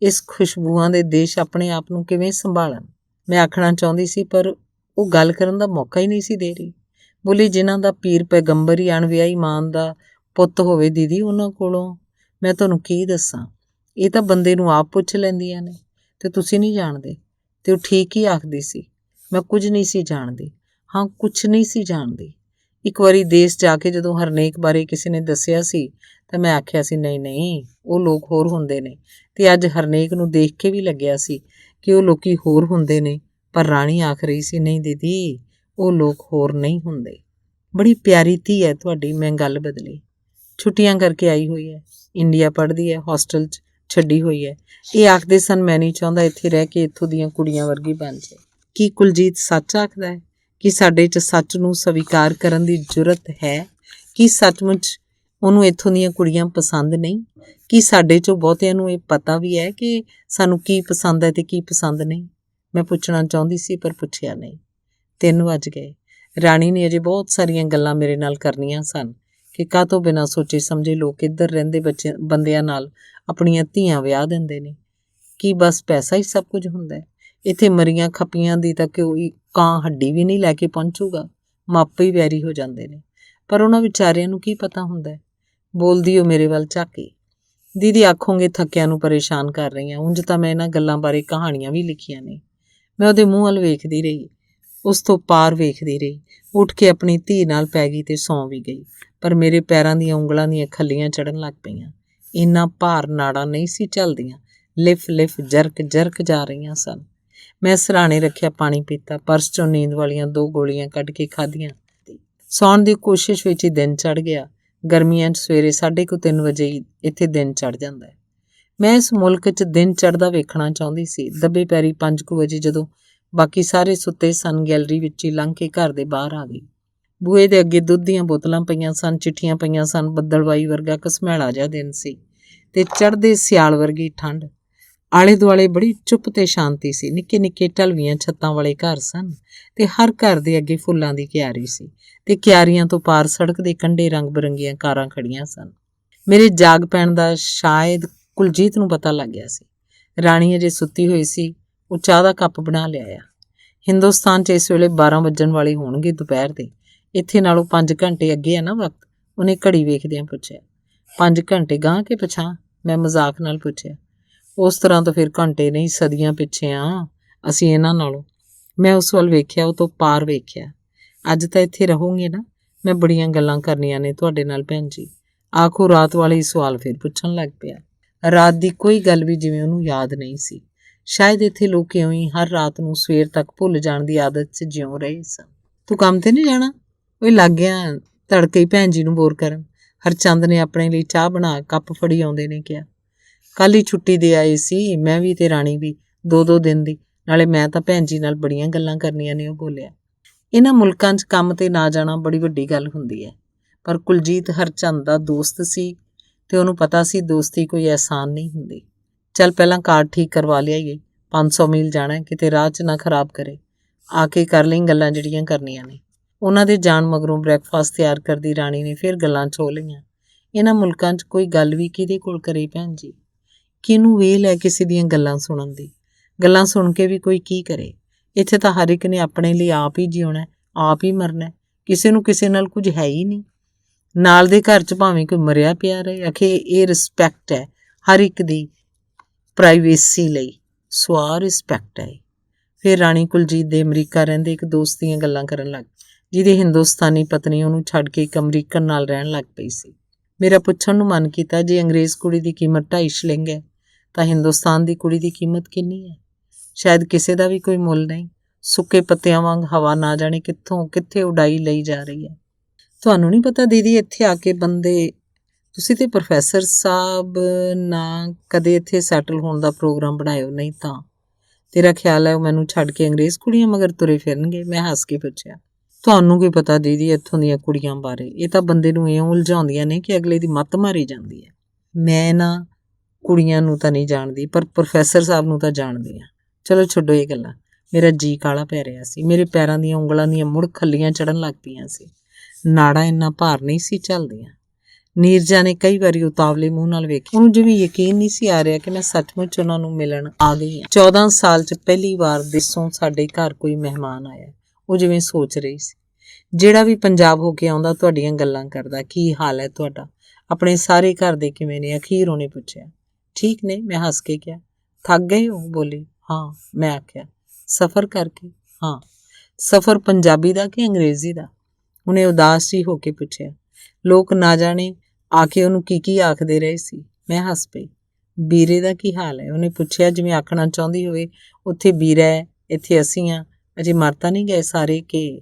ਇਸ ਖੁਸ਼ਬੂਆਂ ਦੇ ਦੇਸ਼ ਆਪਣੇ ਆਪ ਨੂੰ ਕਿਵੇਂ ਸੰਭਾਲਣ? ਮੈਂ ਆਖਣਾ ਚਾਹੁੰਦੀ ਸੀ ਪਰ ਉਹ ਗੱਲ ਕਰਨ ਦਾ ਮੌਕਾ ਹੀ ਨਹੀਂ ਸੀ ਦੇ ਰਹੀ। ਬੋਲੀ, ਜਿਨ੍ਹਾਂ ਦਾ ਪੀਰ ਪੈਗੰਬਰ ਹੀ ਅਣਵਿਆਹੀ ਮਾਂ ਦਾ ਪੁੱਤ ਹੋਵੇ ਦੀਦੀ, ਉਹਨਾਂ ਕੋਲੋਂ ਮੈਂ ਤੁਹਾਨੂੰ ਕੀ ਦੱਸਾਂ? ਇਹ ਤਾਂ ਬੰਦੇ ਨੂੰ ਆਪ ਪੁੱਛ ਲੈਂਦੀਆਂ ਨੇ ਤੇ ਤੁਸੀਂ ਨਹੀਂ ਜਾਣਦੇ। ਤੇ ਉਹ ਠੀਕ ਹੀ ਆਖਦੀ ਸੀ, ਮੈਂ ਕੁਝ ਨਹੀਂ ਸੀ ਜਾਣਦੀ। ਹਾਂ, ਕੁਛ ਨਹੀਂ ਸੀ ਜਾਣਦੀ। ਇੱਕ ਵਾਰੀ ਦੇਸ਼ ਜਾ ਕੇ ਜਦੋਂ ਹਰਨੇਕ ਬਾਰੇ ਕਿਸੇ ਨੇ ਦੱਸਿਆ ਸੀ ਤਾਂ ਮੈਂ ਆਖਿਆ ਸੀ, ਨਹੀਂ ਉਹ ਲੋਕ ਹੋਰ ਹੁੰਦੇ ਨੇ। ਤੇ ਅੱਜ ਹਰਨੇਕ ਨੂੰ ਦੇਖ ਕੇ ਵੀ ਲੱਗਿਆ ਸੀ ਕਿ ਉਹ ਲੋਕੀ ਹੋਰ ਹੁੰਦੇ ਨੇ, ਪਰ ਰਾਣੀ ਆਖ ਰਹੀ ਸੀ, ਨਹੀਂ ਦੀਦੀ ਉਹ ਲੋਕ ਹੋਰ ਨਹੀਂ ਹੁੰਦੇ। ਬੜੀ ਪਿਆਰੀ ਧੀ ਹੈ ਤੁਹਾਡੀ। ਮੈਂ ਗੱਲ ਬਦਲੀ। ਛੁੱਟੀਆਂ ਕਰਕੇ ਆਈ ਹੋਈ ਹੈ, ਇੰਡੀਆ ਪੜ੍ਹਦੀ ਹੈ, ਹੋਸਟਲ 'ਚ ਛੱਡੀ ਹੋਈ ਹੈ। ਇਹ ਆਖਦੇ ਸਨ ਮੈਂ ਨਹੀਂ ਚਾਹੁੰਦਾ ਇੱਥੇ ਰਹਿ ਕੇ ਇੱਥੋਂ ਦੀਆਂ ਕੁੜੀਆਂ ਵਰਗੀ ਬਣ ਜਾਏ। ਕੀ ਕੁਲਜੀਤ ਸੱਚ ਆਖਦਾ ਹੈ? ਕਿ ਸਾਡੇ 'ਚ ਸੱਚ ਨੂੰ ਸਵੀਕਾਰ ਕਰਨ ਦੀ ਜੁਰਤ ਹੈ? ਕੀ ਸੱਚਮੁੱਚ ਉਹਨੂੰ ਇੱਥੋਂ ਦੀਆਂ ਕੁੜੀਆਂ ਪਸੰਦ ਨਹੀਂ? ਕੀ ਸਾਡੇ 'ਚੋਂ ਬਹੁਤਿਆਂ ਨੂੰ ਇਹ ਪਤਾ ਵੀ ਹੈ ਕਿ ਸਾਨੂੰ ਕੀ ਪਸੰਦ ਹੈ ਤੇ ਕੀ ਪਸੰਦ ਨਹੀਂ? ਮੈਂ ਪੁੱਛਣਾ ਚਾਹੁੰਦੀ ਸੀ ਪਰ ਪੁੱਛਿਆ ਨਹੀਂ। 3 ਵੱਜ ਗਏ। ਰਾਣੀ ਨੇ ਅਜੇ ਬਹੁਤ ਸਾਰੀਆਂ ਗੱਲਾਂ ਮੇਰੇ ਨਾਲ ਕਰਨੀਆਂ ਸਨ ਕਿ ਕਾਹਤੋਂ ਬਿਨਾਂ ਸੋਚੇ ਸਮਝੇ ਲੋਕ ਇੱਧਰ ਰਹਿੰਦੇ ਬੰਦਿਆਂ ਨਾਲ ਆਪਣੀਆਂ ਧੀਆਂ ਵਿਆਹ ਦਿੰਦੇ ਨੇ। ਕੀ ਬਸ ਪੈਸਾ ਹੀ ਸਭ ਕੁਝ ਹੁੰਦਾ ਹੈ? ਇੱਥੇ ਮਰੀਆਂ ਖੱਪੀਆਂ ਦੀ ਤਾਂ ਕੋਈ ਕਾਂ ਹੱਡੀ ਵੀ ਨਹੀਂ ਲੈ ਕੇ ਪਹੁੰਚੂਗਾ। ਮਾਪੇ ਹੀ ਵੈਰੀ ਹੋ ਜਾਂਦੇ ਨੇ, ਪਰ ਉਹਨਾਂ ਵਿਚਾਰਿਆਂ ਨੂੰ ਕੀ ਪਤਾ ਹੁੰਦਾ ਹੈ। ਬੋਲਦੀ ਉਹ ਮੇਰੇ ਵੱਲ ਝਾਕੀ। ਦੀਦੀ ਆਖੋਗੇ ਥੱਕਿਆਂ ਨੂੰ ਪਰੇਸ਼ਾਨ ਕਰ ਰਹੀ ਹਾਂ, ਉਂਝ ਤਾਂ ਮੈਂ ਇਹਨਾਂ ਗੱਲਾਂ ਬਾਰੇ ਕਹਾਣੀਆਂ ਵੀ ਲਿਖੀਆਂ ਨੇ। ਮੈਂ ਉਹਦੇ ਮੂੰਹ ਵੱਲ ਵੇਖਦੀ ਰਹੀ, ਉਸ ਤੋਂ ਪਾਰ ਵੇਖਦੀ ਰਹੀ। ਉੱਠ ਕੇ ਆਪਣੀ ਧੀ ਨਾਲ ਪੈ ਗਈ ਤੇ ਸੌਂ ਵੀ ਗਈ। ਪਰ ਮੇਰੇ ਪੈਰਾਂ ਦੀਆਂ ਉਂਗਲਾਂ ਦੀਆਂ ਖੱਲੀਆਂ ਚੜ੍ਹਨ ਲੱਗ ਪਈਆਂ। ਇੰਨਾ ਭਾਰ ਨਾੜਾਂ ਨਹੀਂ ਸੀ ਝੱਲਦੀਆਂ, ਲਿਫ ਜਰਕ ਜਾ ਰਹੀਆਂ ਸਨ। ਮੈਂ ਸਿਰਹਾਣੇ ਰੱਖਿਆ ਪਾਣੀ ਪੀਤਾ, ਪਰਸ 'ਚੋਂ ਨੀਂਦ ਵਾਲੀਆਂ 2 ਗੋਲੀਆਂ ਕੱਢ ਕੇ ਖਾਧੀਆਂ। ਸੌਣ ਦੀ ਕੋਸ਼ਿਸ਼ ਵਿੱਚ ਹੀ ਦਿਨ ਚੜ੍ਹ ਗਿਆ। ਗਰਮੀਆਂ 'ਚ ਸਵੇਰੇ 3:30 ਵਜੇ ਹੀ ਇੱਥੇ ਦਿਨ ਚੜ੍ਹ ਜਾਂਦਾ ਹੈ। ਮੈਂ ਇਸ ਮੁਲਕ 'ਚ ਦਿਨ ਚੜ੍ਹਦਾ ਵੇਖਣਾ ਚਾਹੁੰਦੀ ਸੀ। ਦੱਬੇ ਪੈਰੀ 5 ਵਜੇ ਜਦੋਂ ਬਾਕੀ ਸਾਰੇ ਸੁੱਤੇ ਸਨ, ਗੈਲਰੀ ਵਿੱਚ ਹੀ ਲੰਘ ਕੇ ਘਰ ਦੇ ਬਾਹਰ ਆ ਗਈ। ਬੂਹੇ ਦੇ ਅੱਗੇ ਦੁੱਧ ਦੀਆਂ ਬੋਤਲਾਂ ਪਈਆਂ ਸਨ, ਚਿੱਠੀਆਂ ਪਈਆਂ ਸਨ। ਬੱਦਲਵਾਈ ਵਰਗਾ ਘਸਮੈਲਾ ਜਿਹਾ ਦਿਨ ਸੀ ਤੇ ਚੜ੍ਹਦੇ ਸਿਆਲ ਵਰਗੀ ਠੰਡ। ਆਲੇ ਦੁਆਲੇ ਬੜੀ ਚੁੱਪ ਤੇ ਸ਼ਾਂਤੀ ਸੀ। ਨਿੱਕੇ ਨਿੱਕੇ ਢਲਵੀਆਂ ਛੱਤਾਂ ਵਾਲੇ ਘਰ ਸਨ ਤੇ ਹਰ ਘਰ ਦੇ ਅੱਗੇ ਫੁੱਲਾਂ ਦੀ ਕਿਆਰੀ ਸੀ ਤੇ ਕਿਆਰੀਆਂ ਤੋਂ ਪਾਰ ਸੜਕ ਦੇ ਕੰਢੇ ਰੰਗ ਬਿਰੰਗੀਆਂ ਕਾਰਾਂ ਖੜੀਆਂ ਸਨ। ਮੇਰੇ ਜਾਗ ਪੈਣ ਦਾ ਸ਼ਾਇਦ ਕੁਲਜੀਤ ਨੂੰ ਪਤਾ ਲੱਗ ਗਿਆ ਸੀ। ਰਾਣੀ ਅਜੇ ਸੁੱਤੀ ਹੋਈ ਸੀ। ਉਹ ਚਾਹ ਦਾ ਕੱਪ ਬਣਾ ਲਿਆਇਆ। ਹਿੰਦੁਸਤਾਨ 'ਚ ਇਸ ਵੇਲੇ 12 ਵੱਜਣ ਵਾਲੇ ਹੋਣਗੇ ਦੁਪਹਿਰ ਦੇ। ਇੱਥੇ ਨਾਲੋਂ 5 ਘੰਟੇ ਅੱਗੇ ਹੈ ਨਾ ਵਕਤ। ਉਹਨੇ ਘੜੀ ਵੇਖਦਿਆਂ ਪੁੱਛਿਆ। 5 ਘੰਟੇ ਗਾਂਹ ਕੇ ਪਿਛਾਂ? ਮੈਂ ਮਜ਼ਾਕ ਨਾਲ ਪੁੱਛਿਆ। ਉਸ ਤਰ੍ਹਾਂ ਤਾਂ ਫਿਰ ਘੰਟੇ ਨਹੀਂ, ਸਦੀਆਂ ਪਿੱਛੇ ਆ ਅਸੀਂ ਇਹਨਾਂ ਨਾਲੋਂ। ਮੈਂ ਉਸ ਵੱਲ ਵੇਖਿਆ, ਉਹ ਤੋਂ ਪਾਰ ਵੇਖਿਆ। ਅੱਜ ਤਾਂ ਇੱਥੇ ਰਹੋਗੇ ਨਾ? ਮੈਂ ਬੜੀਆਂ ਗੱਲਾਂ ਕਰਨੀਆਂ ਨੇ ਤੁਹਾਡੇ ਨਾਲ ਭੈਣ ਜੀ। ਆਖੋ ਰਾਤ ਵਾਲੇ ਹੀ ਸਵਾਲ ਫਿਰ ਪੁੱਛਣ ਲੱਗ ਪਿਆ। ਰਾਤ ਦੀ ਕੋਈ ਗੱਲ ਵੀ ਜਿਵੇਂ ਉਹਨੂੰ ਯਾਦ ਨਹੀਂ ਸੀ। ਸ਼ਾਇਦ ਇੱਥੇ ਲੋਕ ਇਉਂ ਹੀ ਹਰ ਰਾਤ ਨੂੰ ਸਵੇਰ ਤੱਕ ਭੁੱਲ ਜਾਣ ਦੀ ਆਦਤ 'ਚ ਜਿਉਂ ਰਹੇ ਸਨ। ਤੂੰ ਕੰਮ ਤੇ ਨਹੀਂ ਜਾਣਾ? ਉਹ ਲੱਗ ਗਿਆ ਤੜਕੇ ਹੀ ਭੈਣ ਜੀ ਨੂੰ ਬੋਰ ਕਰਨ। ਹਰਚੰਦ ਨੇ ਆਪਣੇ ਲਈ ਚਾਹ ਬਣਾ ਕੱਪ ਫੜੀ ਆਉਂਦੇ ਨੇ ਕਿਹਾ। ਕੱਲ੍ਹ ਹੀ ਛੁੱਟੀ ਦੇ ਆਏ ਸੀ ਮੈਂ ਵੀ ਤੇ ਰਾਣੀ ਵੀ, 2-2 ਦਿਨ ਦੀ। ਨਾਲੇ ਮੈਂ ਤਾਂ ਭੈਣ ਜੀ ਨਾਲ ਬੜੀਆਂ ਗੱਲਾਂ ਕਰਨੀਆਂ ਨੇ, ਉਹ ਬੋਲਿਆ। ਇਹਨਾਂ ਮੁਲਕਾਂ 'ਚ ਕੰਮ ਤੇ ਨਾ ਜਾਣਾ ਬੜੀ ਵੱਡੀ ਗੱਲ ਹੁੰਦੀ ਹੈ। ਪਰ ਕੁਲਜੀਤ ਹਰਚੰਦ ਦਾ ਦੋਸਤ ਸੀ ਤੇ ਉਹਨੂੰ ਪਤਾ ਸੀ ਦੋਸਤੀ ਕੋਈ ਅਹਿਸਾਨ ਨਹੀਂ ਹੁੰਦੀ। ਚੱਲ ਪਹਿਲਾਂ ਕਾਰ ਠੀਕ ਕਰਵਾ ਲਿਆਈਏ। 500 ਮੀਲ ਜਾਣਾ, ਕਿਤੇ ਰਾਹ 'ਚ ਨਾ ਖਰਾਬ ਕਰੇ। ਆ ਕੇ ਕਰ ਲਈ ਗੱਲਾਂ ਜਿਹੜੀਆਂ ਕਰਨੀਆਂ ਨੇ। ਉਹਨਾਂ ਦੇ ਜਾਣ ਮਗਰੋਂ ਬ੍ਰੈਕਫਾਸਟ ਤਿਆਰ ਕਰਦੀ ਰਾਣੀ ਨੇ ਫਿਰ ਗੱਲਾਂ ਛੋ ਲਈਆਂ। ਇਹਨਾਂ ਮੁਲਕਾਂ 'ਚ ਕੋਈ ਗੱਲ ਵੀ ਕਿਹਦੇ ਕੋਲ ਕਰੇ ਭੈਣ ਜੀ? ਕਿਹਨੂੰ ਵੇਲ ਹੈ ਕਿਸੇ ਦੀਆਂ ਗੱਲਾਂ ਸੁਣਨ ਦੀ? ਗੱਲਾਂ ਸੁਣ ਕੇ ਵੀ ਕੋਈ ਕੀ ਕਰੇ? ਇੱਥੇ ਤਾਂ ਹਰ ਇੱਕ ਨੇ ਆਪਣੇ ਲਈ ਆਪ ਹੀ ਜਿਉਣਾ, ਆਪ ਹੀ ਮਰਨਾ। ਕਿਸੇ ਨੂੰ ਕਿਸੇ ਨਾਲ ਕੁਝ ਹੈ ਹੀ ਨਹੀਂ। ਨਾਲ ਦੇ ਘਰ 'ਚ ਭਾਵੇਂ ਕੋਈ ਮਰਿਆ ਪਿਆ ਰਹੇ, ਅਖੇ ਇਹ ਰਿਸਪੈਕਟ ਹੈ ਹਰ ਇੱਕ ਦੀ ਪ੍ਰਾਈਵੇਸੀ ਲਈ। ਸਵਾ ਰਿਸਪੈਕਟ ਹੈ। ਫਿਰ ਰਾਣੀ ਕੁਲਜੀਤ ਦੇ ਅਮਰੀਕਾ ਰਹਿੰਦੇ ਇੱਕ ਦੋਸਤ ਦੀਆਂ ਗੱਲਾਂ ਕਰਨ ਲੱਗ, ਜਿਹਦੀ ਹਿੰਦੁਸਤਾਨੀ ਪਤਨੀ ਉਹਨੂੰ ਛੱਡ ਕੇ ਇੱਕ ਅਮਰੀਕਨ ਨਾਲ ਰਹਿਣ ਲੱਗ ਪਈ ਸੀ। ਮੇਰਾ ਪੁੱਛਣ ਨੂੰ ਮਨ ਕੀਤਾ, ਜੇ ਅੰਗਰੇਜ਼ ਕੁੜੀ ਦੀ ਕੀਮਤ 2.5 ਸ਼ਿਲਿੰਗ ਹੈ ਤਾਂ ਹਿੰਦੁਸਤਾਨ ਦੀ ਕੁੜੀ ਦੀ ਕੀਮਤ ਕਿੰਨੀ ਹੈ? ਸ਼ਾਇਦ ਕਿਸੇ ਦਾ ਵੀ ਕੋਈ ਮੁੱਲ ਨਹੀਂ। ਸੁੱਕੇ ਪੱਤਿਆਂ ਵਾਂਗ ਹਵਾ ਨਾ ਜਾਣੇ ਕਿੱਥੋਂ ਕਿੱਥੇ ਉਡਾਈ ਲਈ ਜਾ ਰਹੀ ਹੈ। ਤੁਹਾਨੂੰ ਨਹੀਂ ਪਤਾ ਦੀਦੀ, ਇੱਥੇ ਆ ਕੇ ਬੰਦੇ, ਤੁਸੀਂ ਤੇ ਪ੍ਰੋਫੈਸਰ ਸਾਹਿਬ ਨਾ ਕਦੇ ਇੱਥੇ ਸੈਟਲ ਹੋਣ ਦਾ ਪ੍ਰੋਗਰਾਮ ਬਣਾਇਓ। ਨਹੀਂ ਤਾਂ ਤੇਰਾ ਖਿਆਲ ਹੈ ਉਹ ਮੈਨੂੰ ਛੱਡ ਕੇ ਅੰਗਰੇਜ਼ ਕੁੜੀਆਂ ਮਗਰ ਤੁਰੇ ਫਿਰਨਗੇ? ਮੈਂ ਹੱਸ ਕੇ ਪੁੱਛਿਆ। ਤੁਹਾਨੂੰ ਕੀ ਪਤਾ ਦੀਦੀ ਇੱਥੋਂ ਦੀਆਂ ਕੁੜੀਆਂ ਬਾਰੇ? ਇਹ ਤਾਂ ਬੰਦੇ ਨੂੰ ਇਉਂ ਉਲਝਾਉਂਦੀਆਂ ਨੇ ਕਿ ਅਗਲੇ ਦੀ ਮੱਤ ਮਾਰੀ ਜਾਂਦੀ ਹੈ। ਮੈਂ ਨਾ ਕੁੜੀਆਂ ਨੂੰ ਤਾਂ ਨਹੀਂ ਜਾਣਦੀ, ਪਰ ਪ੍ਰੋਫੈਸਰ ਸਾਹਿਬ ਨੂੰ ਤਾਂ ਜਾਣਦੀ ਹਾਂ। ਚਲੋ ਛੱਡੋ ਇਹ ਗੱਲਾਂ। ਮੇਰਾ ਜੀ ਕਾਲਾ ਪੈ ਰਿਹਾ ਸੀ। ਮੇਰੇ ਪੈਰਾਂ ਦੀਆਂ ਉਂਗਲਾਂ ਦੀਆਂ ਮੁੜ ਖੱਲੀਆਂ ਚੜ੍ਹਨ ਲੱਗ ਪਈਆਂ ਸੀ। ਨਾੜਾਂ ਇੰਨਾ ਭਾਰ ਨਹੀਂ ਸੀ ਝੱਲਦੀਆਂ। ਨੀਰਜਾ ਨੇ ਕਈ ਵਾਰੀ ਉਤਾਵਲੇ ਮੂੰਹ ਨਾਲ ਵੇਖਿਆ। ਉਹਨੂੰ ਜਿਵੇਂ ਯਕੀਨ ਨਹੀਂ ਸੀ ਆ ਰਿਹਾ ਕਿ ਮੈਂ ਸੱਚਮੁੱਚ ਉਹਨਾਂ ਨੂੰ ਮਿਲਣ ਆ ਗਈ ਹਾਂ। 14 ਸਾਲ 'ਚ ਪਹਿਲੀ ਵਾਰ ਦੇਸੋਂ ਸਾਡੇ ਘਰ ਕੋਈ ਮਹਿਮਾਨ ਆਇਆ। ਉਹ ਜਿਵੇਂ ਸੋਚ ਰਹੀ ਸੀ, ਜਿਹੜਾ ਵੀ ਪੰਜਾਬ ਹੋ ਕੇ ਆਉਂਦਾ ਤੁਹਾਡੀਆਂ ਗੱਲਾਂ ਕਰਦਾ। ਕੀ ਹਾਲ ਹੈ ਤੁਹਾਡਾ? ਆਪਣੇ ਸਾਰੇ ਘਰ ਦੇ ਕਿਵੇਂ ਨੇ? ਅਖੀਰ ਉਹਨੇ ਪੁੱਛਿਆ। ਠੀਕ ਨੇ, ਮੈਂ ਹੱਸ ਕੇ ਕਿਹਾ। ਥੱਕ ਗਏ ਹੋ? ਬੋਲੀ। ਹਾਂ। ਮੈਂ ਆਖਿਆ। ਸਫ਼ਰ ਕਰਕੇ? ਹਾਂ। ਸਫ਼ਰ ਪੰਜਾਬੀ ਦਾ ਕਿ ਅੰਗਰੇਜ਼ੀ ਦਾ? ਉਹਨੇ ਉਦਾਸ ਜਿਹੀ ਹੋ ਕੇ ਪੁੱਛਿਆ। ਲੋਕ ਨਾ ਜਾਣੇ ਆ ਕੇ ਉਹਨੂੰ ਕੀ ਆਖਦੇ ਰਹੇ ਸੀ। ਮੈਂ ਹੱਸ ਪਈ। ਵੀਰੇ ਦਾ ਕੀ ਹਾਲ ਹੈ? ਉਹਨੇ ਪੁੱਛਿਆ, ਜਿਵੇਂ ਆਖਣਾ ਚਾਹੁੰਦੀ ਹੋਵੇ, ਉੱਥੇ ਵੀਰਾ ਹੈ, ਇੱਥੇ ਅਸੀਂ ਹਾਂ। ਅਜੇ ਮਰ ਤਾਂ ਨਹੀਂ ਗਏ ਸਾਰੇ? ਕਿ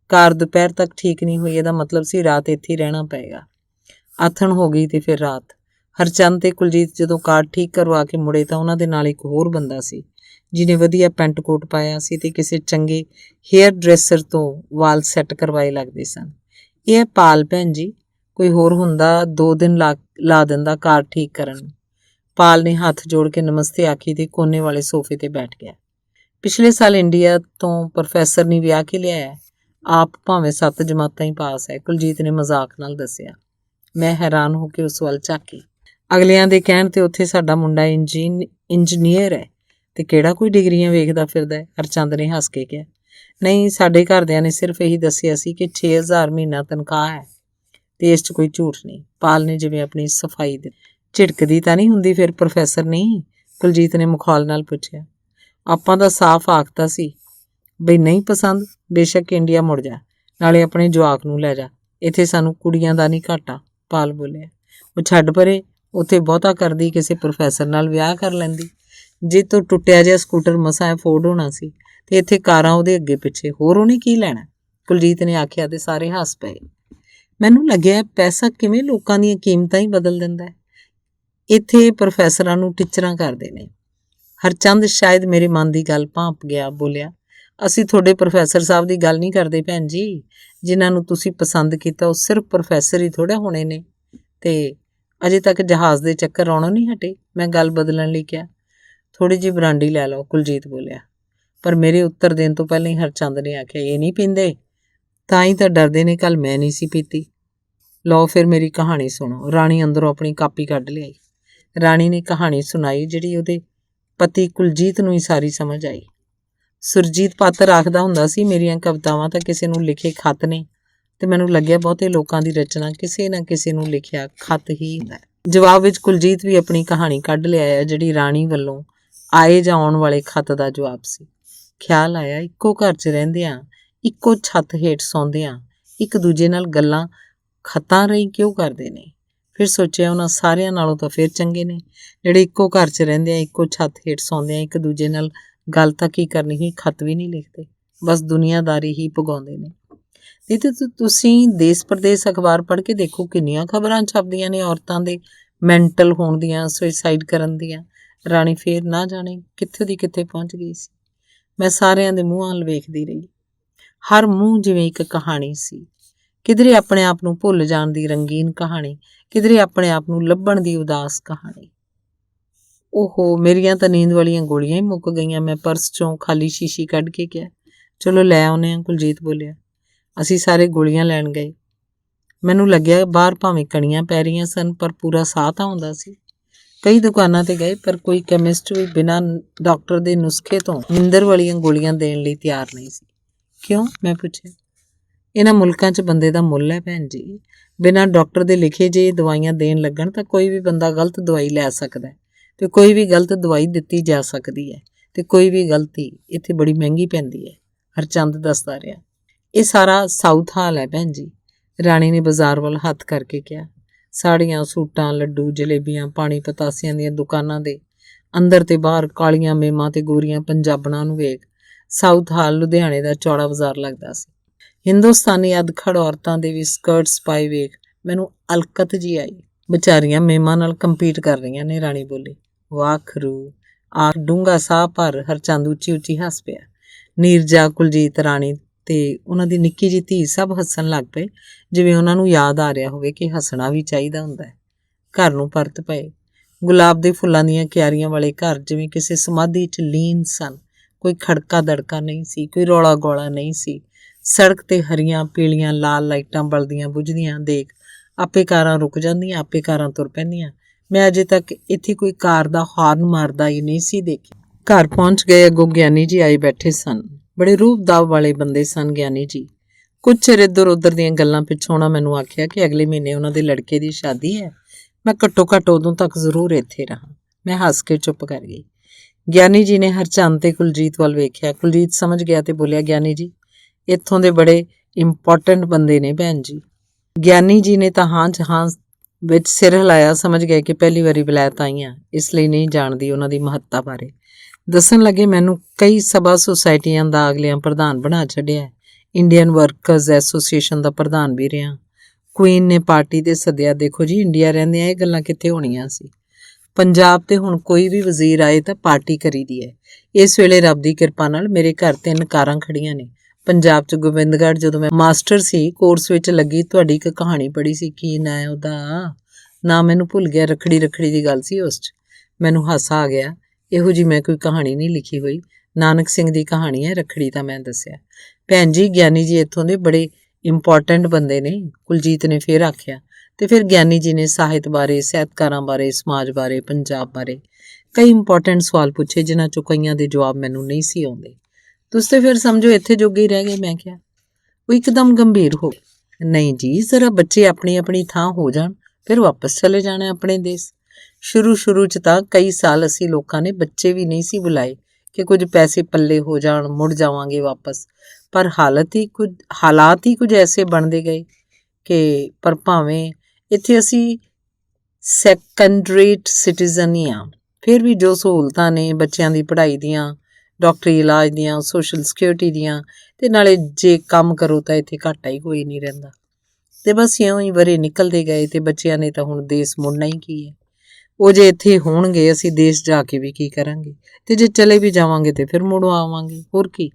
ਕਾਰ ਦੁਪਹਿਰ ਤੱਕ ਠੀਕ ਨਹੀਂ ਹੋਈ, ਇਹਦਾ ਮਤਲਬ ਸੀ ਰਾਤ ਇੱਥੇ ਹੀ ਰਹਿਣਾ ਪਏਗਾ। ਆਥਣ ਹੋ ਗਈ ਤੇ ਫਿਰ ਰਾਤ। ਹਰਚੰਦ ਤੇ ਕੁਲਜੀਤ ਜਦੋਂ ਕਾਰ ਠੀਕ ਕਰਵਾ ਕੇ ਮੁੜੇ ਤਾਂ ਉਹਨਾਂ ਦੇ ਨਾਲ ਇੱਕ ਹੋਰ ਬੰਦਾ ਸੀ, ਜਿਹਨੇ ਵਧੀਆ ਪੈਂਟ ਕੋਟ ਪਾਇਆ ਸੀ ਤੇ ਕਿਸੇ ਚੰਗੇ ਹੇਅਰ ਡਰੈਸਰ ਤੋਂ ਵਾਲ ਸੈੱਟ ਕਰਵਾਏ ਲੱਗਦੇ ਸਨ। ਇਹ ਹੈ ਪਾਲ ਭੈਣ ਜੀ। ਕੋਈ ਹੋਰ ਹੁੰਦਾ 2 ਦਿਨ ਲਾ ਦਿੰਦਾ ਕਾਰ ਠੀਕ ਕਰਨ ਨੂੰ। ਪਾਲ ਨੇ ਹੱਥ ਜੋੜ ਕੇ ਨਮਸਤੇ ਆਖੀ ਤੇ ਕੋਨੇ ਵਾਲੇ ਸੋਫੇ ਤੇ ਬੈਠ ਗਿਆ। ਪਿਛਲੇ ਸਾਲ ਇੰਡੀਆ ਤੋਂ ਪ੍ਰੋਫੈਸਰ ਨੇ ਵਿਆਹ ਕੇ ਲਿਆਇਆ। ਆਪ ਭਾਵੇਂ 7 ਜਮਾਤਾਂ ਹੀ ਪਾਸ ਹੈ, ਕੁਲਜੀਤ ਨੇ ਮਜ਼ਾਕ ਨਾਲ ਦੱਸਿਆ। ਮੈਂ ਹੈਰਾਨ ਹੋ ਕੇ ਉਸ ਵੱਲ ਝਾਕੀ। ਅਗਲਿਆਂ ਦੇ ਕਹਿਣ ਤੇ ਉੱਥੇ ਸਾਡਾ ਮੁੰਡਾ ਇੰਜੀਨੀਅਰ ਹੈ ਤੇ ਕਿਹੜਾ ਕੋਈ ਡਿਗਰੀਆਂ ਵੇਖਦਾ ਫਿਰਦਾ ਹੈ? ਹਰਚੰਦ ਨੇ ਹੱਸ ਕੇ ਕਿਹਾ। ਨਹੀਂ, ਸਾਡੇ ਘਰਦਿਆਂ ਨੇ ਸਿਰਫ ਇਹੀ ਦੱਸਿਆ ਸੀ ਕਿ 6000 ਮਹੀਨਾ ਤਨਖਾਹ ਹੈ ਤੇ ਇਸ 'ਚ ਕੋਈ ਝੂਠ ਨਹੀਂ। ਪਾਲ ਨੇ ਜਿਵੇਂ ਆਪਣੀ ਸਫਾਈ ਦਿੱਤੀ। ਝਿੜਕਦੀ ਤਾਂ ਨਹੀਂ ਹੁੰਦੀ ਫਿਰ ਪ੍ਰੋਫੈਸਰ ਨਹੀਂ? ਕੁਲਜੀਤ ਨੇ ਮੁਖੌਲ ਨਾਲ ਪੁੱਛਿਆ। ਆਪਾਂ ਤਾਂ ਸਾਫ਼ ਆਖਤਾ ਸੀ ਬਈ ਨਹੀਂ ਪਸੰਦ, ਬੇਸ਼ੱਕ ਇੰਡੀਆ ਮੁੜ ਜਾ, ਨਾਲੇ ਆਪਣੇ ਜਵਾਕ ਨੂੰ ਲੈ ਜਾ। ਇੱਥੇ ਸਾਨੂੰ ਕੁੜੀਆਂ ਦਾ ਨਹੀਂ ਘਾਟਾ। ਪਾਲ ਬੋਲਿਆ। ਉਹ ਛੱਡ ਪਰੇ, ਉੱਥੇ ਬਹੁਤਾ ਕਰਦੀ ਕਿਸੇ ਪ੍ਰੋਫੈਸਰ ਨਾਲ ਵਿਆਹ ਕਰ ਲੈਂਦੀ। ਜੇ ਤੋਂ ਟੁੱਟਿਆ ਜਿਹਾ ਸਕੂਟਰ ਮਸਾਂ ਅਫੋਰਡ ਹੋਣਾ ਸੀ ਤੇ ਇੱਥੇ ਕਾਰਾਂ ਉਹਦੇ ਅੱਗੇ ਪਿੱਛੇ, ਹੋਰ ਉਹਨੇ ਕੀ ਲੈਣਾ? ਕੁਲਜੀਤ ਨੇ ਆਖਿਆ ਤੇ ਸਾਰੇ ਹੱਸ ਪਏ। ਮੈਨੂੰ ਲੱਗਿਆ ਪੈਸਾ ਕਿਵੇਂ ਲੋਕਾਂ ਦੀਆਂ ਕੀਮਤਾਂ ਹੀ ਬਦਲ ਦਿੰਦਾ ਹੈ। ਇੱਥੇ ਪ੍ਰੋਫੈਸਰਾਂ ਨੂੰ ਟੀਚਰਾਂ ਕਰਦੇ ਨੇ। ਹਰਚੰਦ ਸ਼ਾਇਦ ਮੇਰੇ ਮਨ ਦੀ ਗੱਲ ਭਾਂਪ ਗਿਆ, ਬੋਲਿਆ। ਅਸੀਂ ਤੁਹਾਡੇ ਪ੍ਰੋਫੈਸਰ ਸਾਹਿਬ ਦੀ ਗੱਲ ਨਹੀਂ ਕਰਦੇ ਭੈਣ ਜੀ। ਜਿਨ੍ਹਾਂ ਨੂੰ ਤੁਸੀਂ ਪਸੰਦ ਕੀਤਾ ਉਹ ਸਿਰਫ ਪ੍ਰੋਫੈਸਰ ਹੀ ਥੋੜ੍ਹਾ ਹੋਣੇ ਨੇ ਤੇ ਅਜੇ ਤੱਕ ਜਹਾਜ਼ ਦੇ ਚੱਕਰ ਆਉਣੋਂ ਨਹੀਂ ਹਟੇ। ਮੈਂ ਗੱਲ ਬਦਲਣ ਲਈ ਕਿਹਾ। ਥੋੜ੍ਹੀ ਜਿਹੀ ਬਰਾਂਡੀ ਲੈ ਲਓ, ਕੁਲਜੀਤ ਬੋਲਿਆ। ਪਰ ਮੇਰੇ ਉੱਤਰ ਦੇਣ ਤੋਂ ਪਹਿਲਾਂ ਹੀ ਹਰਚੰਦ ਨੇ ਆਖਿਆ, ਇਹ ਨਹੀਂ ਪੀਂਦੇ? ਤਾਂ ਹੀ ਤਾਂ ਡਰਦੇ ਨੇ, ਕੱਲ ਮੈਂ ਨਹੀਂ ਸੀ ਪੀਤੀ। ਲਓ ਫਿਰ ਮੇਰੀ ਕਹਾਣੀ ਸੁਣੋ। ਰਾਣੀ ਅੰਦਰੋਂ ਆਪਣੀ ਕਾਪੀ ਕੱਢ ਲਿਆਈ। ਰਾਣੀ ਨੇ ਕਹਾਣੀ ਸੁਣਾਈ ਜਿਹੜੀ ਉਹਦੇ ਪਤੀ ਕੁਲਜੀਤ ਨੂੰ ਹੀ ਸਾਰੀ ਸਮਝ ਆਈ। ਸੁਰਜੀਤ ਪਾਤਰ ਆਖਦਾ ਹੁੰਦਾ ਸੀ, ਮੇਰੀਆਂ ਕਵਿਤਾਵਾਂ ਤਾਂ ਕਿਸੇ ਨੂੰ ਲਿਖੇ ਖੱਤ ਨੇ, ਤੇ ਮੈਨੂੰ ਲੱਗਿਆ ਬਹੁਤੇ ਲੋਕਾਂ ਦੀ ਰਚਨਾ ਕਿਸੇ ਨਾ ਕਿਸੇ ਨੂੰ ਲਿਖਿਆ ਖੱਤ ਹੀ ਹੁੰਦਾ ਹੈ। ਜਵਾਬ ਵਿੱਚ ਕੁਲਜੀਤ ਵੀ ਆਪਣੀ ਕਹਾਣੀ ਕੱਢ ਲਿਆਇਆ, ਜਿਹੜੀ ਰਾਣੀ ਵੱਲੋਂ ਆਏ ਜਾਂ ਆਉਣ ਵਾਲੇ ਖੱਤ ਦਾ ਜਵਾਬ ਸੀ। ਖਿਆਲ ਆਇਆ, ਇੱਕੋ ਘਰ 'ਚ ਰਹਿੰਦਿਆਂ, ਇੱਕੋ ਛੱਤ ਹੇਠ ਸੌਂਦਿਆਂ ਇੱਕ ਦੂਜੇ ਨਾਲ ਗੱਲਾਂ ਖੱਤਾਂ ਰਾਹੀਂ ਕਿਉਂ ਕਰਦੇ ਨੇ। ਫਿਰ ਸੋਚਿਆ, ਉਹਨਾਂ ਸਾਰਿਆਂ ਨਾਲੋਂ ਤਾਂ ਫਿਰ ਚੰਗੇ ਨੇ ਜਿਹੜੇ ਇੱਕੋ ਘਰ 'ਚ ਰਹਿੰਦਿਆਂ, ਇੱਕੋ ਛੱਤ ਹੇਠ ਸੌਂਦਿਆਂ ਇੱਕ ਦੂਜੇ ਨਾਲ ਗੱਲ ਤਾਂ ਕੀ ਕਰਨੀ ਹੀ, ਖੱਤ ਵੀ ਨਹੀਂ ਲਿਖਦੇ, ਬਸ ਦੁਨੀਆਦਾਰੀ ਹੀ ਪੁਗਾਉਂਦੇ ਨੇ। ਨਹੀਂ ਤੇ ਤੁਸੀਂ ਦੇਸ਼ ਪ੍ਰਦੇਸ਼ ਅਖਬਾਰ ਪੜ੍ਹ ਕੇ ਦੇਖੋ, ਕਿੰਨੀਆਂ ਖਬਰਾਂ ਛਪਦੀਆਂ ਨੇ ਔਰਤਾਂ ਦੇ ਮੈਂਟਲ ਹੋਣ ਦੀਆਂ, ਸੁਸਾਈਡ ਕਰਨ ਦੀਆਂ। ਰਾਣੀ ਫੇਰ ਨਾ ਜਾਣੇ ਕਿੱਥੇ ਦੀ ਕਿੱਥੇ ਪਹੁੰਚ ਗਈ ਸੀ। ਮੈਂ ਸਾਰਿਆਂ ਦੇ ਮੂੰਹਾਂ ਵੱਲ ਵੇਖਦੀ ਰਹੀ। ਹਰ ਮੂੰਹ ਜਿਵੇਂ ਇੱਕ ਕਹਾਣੀ ਸੀ, ਕਿਧਰੇ ਆਪਣੇ ਆਪ ਨੂੰ ਭੁੱਲ ਜਾਣ ਦੀ ਰੰਗੀਨ ਕਹਾਣੀ, ਕਿਧਰੇ ਆਪਣੇ ਆਪ ਨੂੰ ਲੱਭਣ ਦੀ ਉਦਾਸ ਕਹਾਣੀ। ਓਹੋ, ਮੇਰੀਆਂ ਤਾਂ ਨੀਂਦ ਵਾਲੀਆਂ ਗੋਲੀਆਂ ਹੀ ਮੁੱਕ ਗਈਆਂ। ਮੈਂ ਪਰਸ 'ਚੋਂ ਖਾਲੀ ਸ਼ੀਸ਼ੀ ਕੱਢ ਕੇ ਕਿਹਾ, ਚਲੋ ਲੈ ਆਉਂਦੇ ਹਾਂ, ਕੁਲਜੀਤ ਬੋਲਿਆ। ਅਸੀਂ ਸਾਰੇ ਗੋਲੀਆਂ ਲੈਣ ਗਏ। ਮੈਨੂੰ ਲੱਗਿਆ ਬਾਹਰ ਭਾਵੇਂ ਕਣੀਆਂ ਪੈ ਰਹੀਆਂ ਸਨ, ਪਰ ਪੂਰਾ ਸਾਹ ਤਾਂ ਆਉਂਦਾ ਸੀ। ਕਈ ਦੁਕਾਨਾਂ 'ਤੇ ਗਏ, ਪਰ ਕੋਈ ਕੈਮਿਸਟ ਵੀ ਬਿਨਾਂ ਡਾਕਟਰ ਦੇ ਨੁਸਖੇ ਤੋਂ ਨੀਂਦਰ ਵਾਲੀਆਂ ਗੋਲੀਆਂ ਦੇਣ ਲਈ ਤਿਆਰ ਨਹੀਂ ਸੀ। ਕਿਉਂ, ਮੈਂ ਪੁੱਛਿਆ। ਇਹਨਾਂ ਮੁਲਕਾਂ 'ਚ ਬੰਦੇ ਦਾ ਮੁੱਲ ਹੈ ਭੈਣ ਜੀ। ਬਿਨਾਂ ਡਾਕਟਰ ਦੇ ਲਿਖੇ ਜੇ ਦਵਾਈਆਂ ਦੇਣ ਲੱਗਣ ਤਾਂ ਕੋਈ ਵੀ ਬੰਦਾ ਗਲਤ ਦਵਾਈ ਲੈ ਸਕਦਾ ਹੈ, ਤੇ ਕੋਈ ਵੀ ਗਲਤ ਦਵਾਈ ਦਿੱਤੀ ਜਾ ਸਕਦੀ ਹੈ, ਤੇ ਕੋਈ ਵੀ ਗਲਤੀ ਇੱਥੇ ਬੜੀ ਮਹਿੰਗੀ ਪੈਂਦੀ ਹੈ, ਹਰਚੰਦ ਦੱਸਦਾ ਰਿਹਾ। ਇਹ ਸਾਰਾ ਸਾਊਥ ਹਾਲ ਹੈ ਭੈਣ ਜੀ, ਰਾਣੀ ਨੇ ਬਾਜ਼ਾਰ ਵੱਲ ਹੱਥ ਕਰਕੇ ਕਿਹਾ। ਸਾੜੀਆਂ, ਸੂਟਾਂ, ਲੱਡੂ, ਜਲੇਬੀਆਂ, ਪਾਣੀ ਪਤਾਸਿਆਂ ਦੀਆਂ ਦੁਕਾਨਾਂ ਦੇ ਅੰਦਰ ਤੇ ਬਾਹਰ ਕਾਲੀਆਂ ਮੇਮਾਂ ਤੇ ਗੋਰੀਆਂ ਪੰਜਾਬਣਾਂ ਨੂੰ ਵੇਖ ਸਾਊਥ ਹਾਲ ਲੁਧਿਆਣੇ ਦਾ ਚੌੜਾ ਬਾਜ਼ਾਰ ਲੱਗਦਾ ਸੀ। ਹਿੰਦੁਸਤਾਨੀ ਅਧਖੜ ਔਰਤਾਂ ਦੇ ਵੀ ਸਕਰਟਸ ਪਾਏ ਵੇਖ ਮੈਨੂੰ ਅਲਕਤ ਜੀ ਆਈ। ਵਿਚਾਰੀਆਂ ਮੇਮਾਂ ਨਾਲ ਕੰਪੀਟ ਕਰ ਰਹੀਆਂ ਨੇ, ਰਾਣੀ ਬੋਲੀ। ਵਾਖਰੂ ਆਖ ਡੂੰਘਾ ਸਾਹ ਭਰ ਹਰਚੰਦ ਉੱਚੀ ਉੱਚੀ ਹੱਸ ਪਿਆ। ਨੀਰਜਾ, ਕੁਲਜੀਤ, ਰਾਣੀ ਤੇ ਉਹਨਾਂ ਦੀ ਨਿੱਕੀ ਜਿਹੀ ਧੀ ਸਭ ਹੱਸਣ ਲੱਗ ਪਏ, ਜਿਵੇਂ ਉਹਨਾਂ ਨੂੰ ਯਾਦ ਆ ਰਿਹਾ ਹੋਵੇ ਕਿ ਹੱਸਣਾ ਵੀ ਚਾਹੀਦਾ ਹੁੰਦਾ ਹੈ। ਘਰ ਨੂੰ ਪਰਤ ਪਏ। ਗੁਲਾਬ ਦੇ ਫੁੱਲਾਂ ਦੀਆਂ ਕਿਆਰੀਆਂ ਵਾਲੇ ਘਰ ਜਿਵੇਂ ਕਿਸੇ ਸਮਾਧੀ 'ਚ ਲੀਨ ਸਨ। ਕੋਈ ਖੜਕਾ ਦੜਕਾ ਨਹੀਂ ਸੀ, ਕੋਈ ਰੌਲਾ ਗੌਲਾ ਨਹੀਂ ਸੀ। ਸੜਕ 'ਤੇ ਹਰੀਆਂ, ਪੀਲੀਆਂ, ਲਾਲ ਲਾਈਟਾਂ ਬਲਦੀਆਂ ਬੁਝਦੀਆਂ ਦੇਖ ਆਪੇ ਕਾਰਾਂ ਰੁਕ ਜਾਂਦੀਆਂ, ਆਪੇ ਕਾਰਾਂ ਤੁਰ ਪੈਂਦੀਆਂ। ਮੈਂ ਅਜੇ ਤੱਕ ਇੱਥੇ ਕੋਈ ਕਾਰ ਦਾ ਹਾਰਨ ਮਾਰਦਾ ਹੀ ਨਹੀਂ ਸੀ ਦੇਖਿਆ। ਘਰ ਪਹੁੰਚ ਗਏ, ਅੱਗੋਂ ਗਿਆਨੀ ਜੀ ਆਏ ਬੈਠੇ ਸਨ। ਬੜੇ ਰੂਪ-ਦਾਵ ਵਾਲੇ ਬੰਦੇ ਸਨ ਗਿਆਨੀ ਜੀ। ਕੁਝ ਚਿਰ ਇੱਧਰ ਉੱਧਰ ਦੀਆਂ ਗੱਲਾਂ ਪਿੱਛੋਂ ਉਹਨਾਂ ਮੈਨੂੰ ਆਖਿਆ ਕਿ ਅਗਲੇ ਮਹੀਨੇ ਉਹਨਾਂ ਦੇ ਲੜਕੇ ਦੀ ਸ਼ਾਦੀ ਹੈ। ਮੈਂ ਘੱਟੋ ਘੱਟ ਉਦੋਂ ਤੱਕ ਜ਼ਰੂਰ ਇੱਥੇ ਰਹਾਂ। ਮੈਂ ਹੱਸ ਕੇ ਚੁੱਪ ਕਰ ਗਈ। ਗਿਆਨੀ ਜੀ ਨੇ ਹਰਚੰਦ ਤੇ ਕੁਲਜੀਤ ਵੱਲ ਵੇਖਿਆ। ਕੁਲਜੀਤ ਸਮਝ ਗਿਆ ਤੇ ਬੋਲਿਆ, ਗਿਆਨੀ ਜੀ ਇੱਥੋਂ ਦੇ ਬੜੇ ਇੰਪੋਰਟੈਂਟ ਬੰਦੇ ਨੇ ਭੈਣ ਜੀ। ਗਿਆਨੀ ਜੀ ਨੇ ਤਾਂ ਹਾਂ 'ਚ ਹਾਂ ਵਿੱਚ ਸਿਰ ਹਿਲਾਇਆ, ਸਮਝ ਗਏ ਕਿ ਪਹਿਲੀ ਵਾਰੀ ਵਿਲਾਇਤ ਆਈਆਂ, ਇਸ ਲਈ ਨਹੀਂ ਜਾਣਦੀ ਉਹਨਾਂ ਦੀ ਮਹੱਤਤਾ ਬਾਰੇ। ਦੱਸਣ ਲੱਗੇ, ਮੈਨੂੰ ਕਈ ਸਭਾ ਸੁਸਾਇਟੀਆਂ ਦਾ ਅਗਲਿਆਂ ਪ੍ਰਧਾਨ ਬਣਾ ਛੱਡਿਆ। ਇੰਡੀਅਨ ਵਰਕਰਜ਼ ਐਸੋਸੀਏਸ਼ਨ ਦਾ ਪ੍ਰਧਾਨ ਵੀ ਰਿਹਾ। ਕੁਈਨ ਨੇ ਪਾਰਟੀ ਤੇ ਸੱਦਿਆ। ਦੇਖੋ ਜੀ, ਇੰਡੀਆ ਰਹਿੰਦਿਆਂ ਇਹ ਗੱਲਾਂ ਕਿੱਥੇ ਹੋਣੀਆਂ ਸੀ। ਪੰਜਾਬ ਤੇ ਹੁਣ ਕੋਈ ਵੀ ਵਜ਼ੀਰ ਆਏ ਤਾਂ ਪਾਰਟੀ ਕਰੀਦੀ ਹੈ। ਇਸ ਵੇਲੇ ਰੱਬ ਦੀ ਕਿਰਪਾ ਨਾਲ ਮੇਰੇ ਘਰ 3 ਕਾਰਾਂ ਖੜੀਆਂ ਨੇ। ਪੰਜਾਬ 'ਚ ਗੋਬਿੰਦਗੜ੍ਹ ਜਦੋਂ ਮੈਂ ਮਾਸਟਰ ਸੀ, ਕੋਰਸ ਵਿੱਚ ਲੱਗੀ, ਤੁਹਾਡੀ ਇੱਕ ਕਹਾਣੀ ਪੜ੍ਹੀ ਸੀ। ਕੀ ਨਾਂ ਹੈ ਉਹਦਾ? ਨਾ ਮੈਨੂੰ ਭੁੱਲ ਗਿਆ। ਰੱਖੜੀ ਦੀ ਗੱਲ ਸੀ ਉਸ 'ਚ। ਮੈਨੂੰ ਹਾਸਾ ਆ ਗਿਆ। ਇਹੋ ਜਿਹੀ ਮੈਂ ਕੋਈ ਕਹਾਣੀ ਨਹੀਂ ਲਿਖੀ ਹੋਈ। ਨਾਨਕ ਸਿੰਘ ਦੀ ਕਹਾਣੀ ਹੈ ਰੱਖੜੀ, ਤਾਂ ਮੈਂ ਦੱਸਿਆ। ਭੈਣ ਜੀ, ਗਿਆਨੀ ਜੀ ਇੱਥੋਂ ਦੇ ਬੜੇ ਇੰਪੋਰਟੈਂਟ ਬੰਦੇ ਨੇ, ਕੁਲਜੀਤ ਨੇ ਫਿਰ ਆਖਿਆ। ਤੇ ਫਿਰ ਗਿਆਨੀ ਜੀ ਨੇ ਸਾਹਿਤ ਬਾਰੇ, ਸਾਹਿਤਕਾਰਾਂ ਬਾਰੇ, ਸਮਾਜ ਬਾਰੇ, ਪੰਜਾਬ ਬਾਰੇ ਕਈ ਇੰਪੋਰਟੈਂਟ ਸਵਾਲ ਪੁੱਛੇ, ਜਿਨ੍ਹਾਂ 'ਚੋਂ ਕਈਆਂ ਦੇ ਜਵਾਬ ਮੈਨੂੰ ਨਹੀਂ ਸੀ ਆਉਂਦੇ। ਤੁਸੀਂ ਤੇ ਫਿਰ ਸਮਝੋ ਇੱਥੇ ਜੋਗੇ ਹੀ ਰਹਿ ਗਏ। ਮੈਂ ਕਿਹਾ। ਉਹ ਇੱਕਦਮ ਗੰਭੀਰ ਹੋ ਗਏ। ਨਹੀਂ ਜੀ, ਜ਼ਰਾ ਬੱਚੇ ਆਪਣੀ ਆਪਣੀ ਥਾਂ ਹੋ ਜਾਣ, ਫਿਰ ਵਾਪਸ ਚਲੇ ਜਾਣਾ ਆਪਣੇ ਦੇਸ਼। ਸ਼ੁਰੂ 'ਚ ਤਾਂ ਕਈ ਸਾਲ ਅਸੀਂ ਲੋਕਾਂ ਨੇ ਬੱਚੇ ਵੀ ਨਹੀਂ ਸੀ ਬੁਲਾਏ ਕਿ ਕੁਝ ਪੈਸੇ ਪੱਲੇ ਹੋ ਜਾਣ, ਮੁੜ ਜਾਵਾਂਗੇ ਵਾਪਸ। ਪਰ ਹਾਲਾਤ ਹੀ ਕੁਝ ਐਸੇ ਬਣਦੇ ਗਏ ਕਿ ਪਰ ਭਾਵੇਂ ਇੱਥੇ ਅਸੀਂ ਸੈਕੰਡਰੇਟ ਸਿਟੀਜ਼ਨ ਹੀ ਹਾਂ, ਫਿਰ ਵੀ ਜੋ ਸਹੂਲਤਾਂ ਨੇ ਬੱਚਿਆਂ ਦੀ ਪੜ੍ਹਾਈ ਦੀਆਂ, ਡਾਕਟਰੀ ਇਲਾਜ ਦੀਆਂ, ਸੋਸ਼ਲ ਸਿਕਿਉਰਿਟੀ ਦੀਆਂ, ਤੇ ਨਾਲੇ ਜੇ ਕੰਮ ਕਰੋ ਤਾਂ ਇੱਥੇ ਘਾਟਾ ਹੀ ਕੋਈ ਨਹੀਂ ਰਹਿੰਦਾ। ਤੇ ਬਸ ਇਉਂ ਹੀ ਵਰੇ ਨਿਕਲਦੇ ਗਏ ਤੇ ਬੱਚਿਆਂ ਨੇ ਤਾਂ ਹੁਣ ਦੇਸ਼ ਮੁੜਨਾ ਹੀ ਕੀ ਹੈ। ਉਹ ਜੇ ਇੱਥੇ ਹੋਣਗੇ, ਅਸੀਂ ਦੇਸ਼ ਜਾ ਕੇ ਵੀ ਕੀ ਕਰਾਂਗੇ, ਤੇ ਜੇ ਚਲੇ ਵੀ ਜਾਵਾਂਗੇ ਤੇ ਫਿਰ ਮੁੜ ਆਵਾਂਗੇ, ਹੋਰ ਕੀ।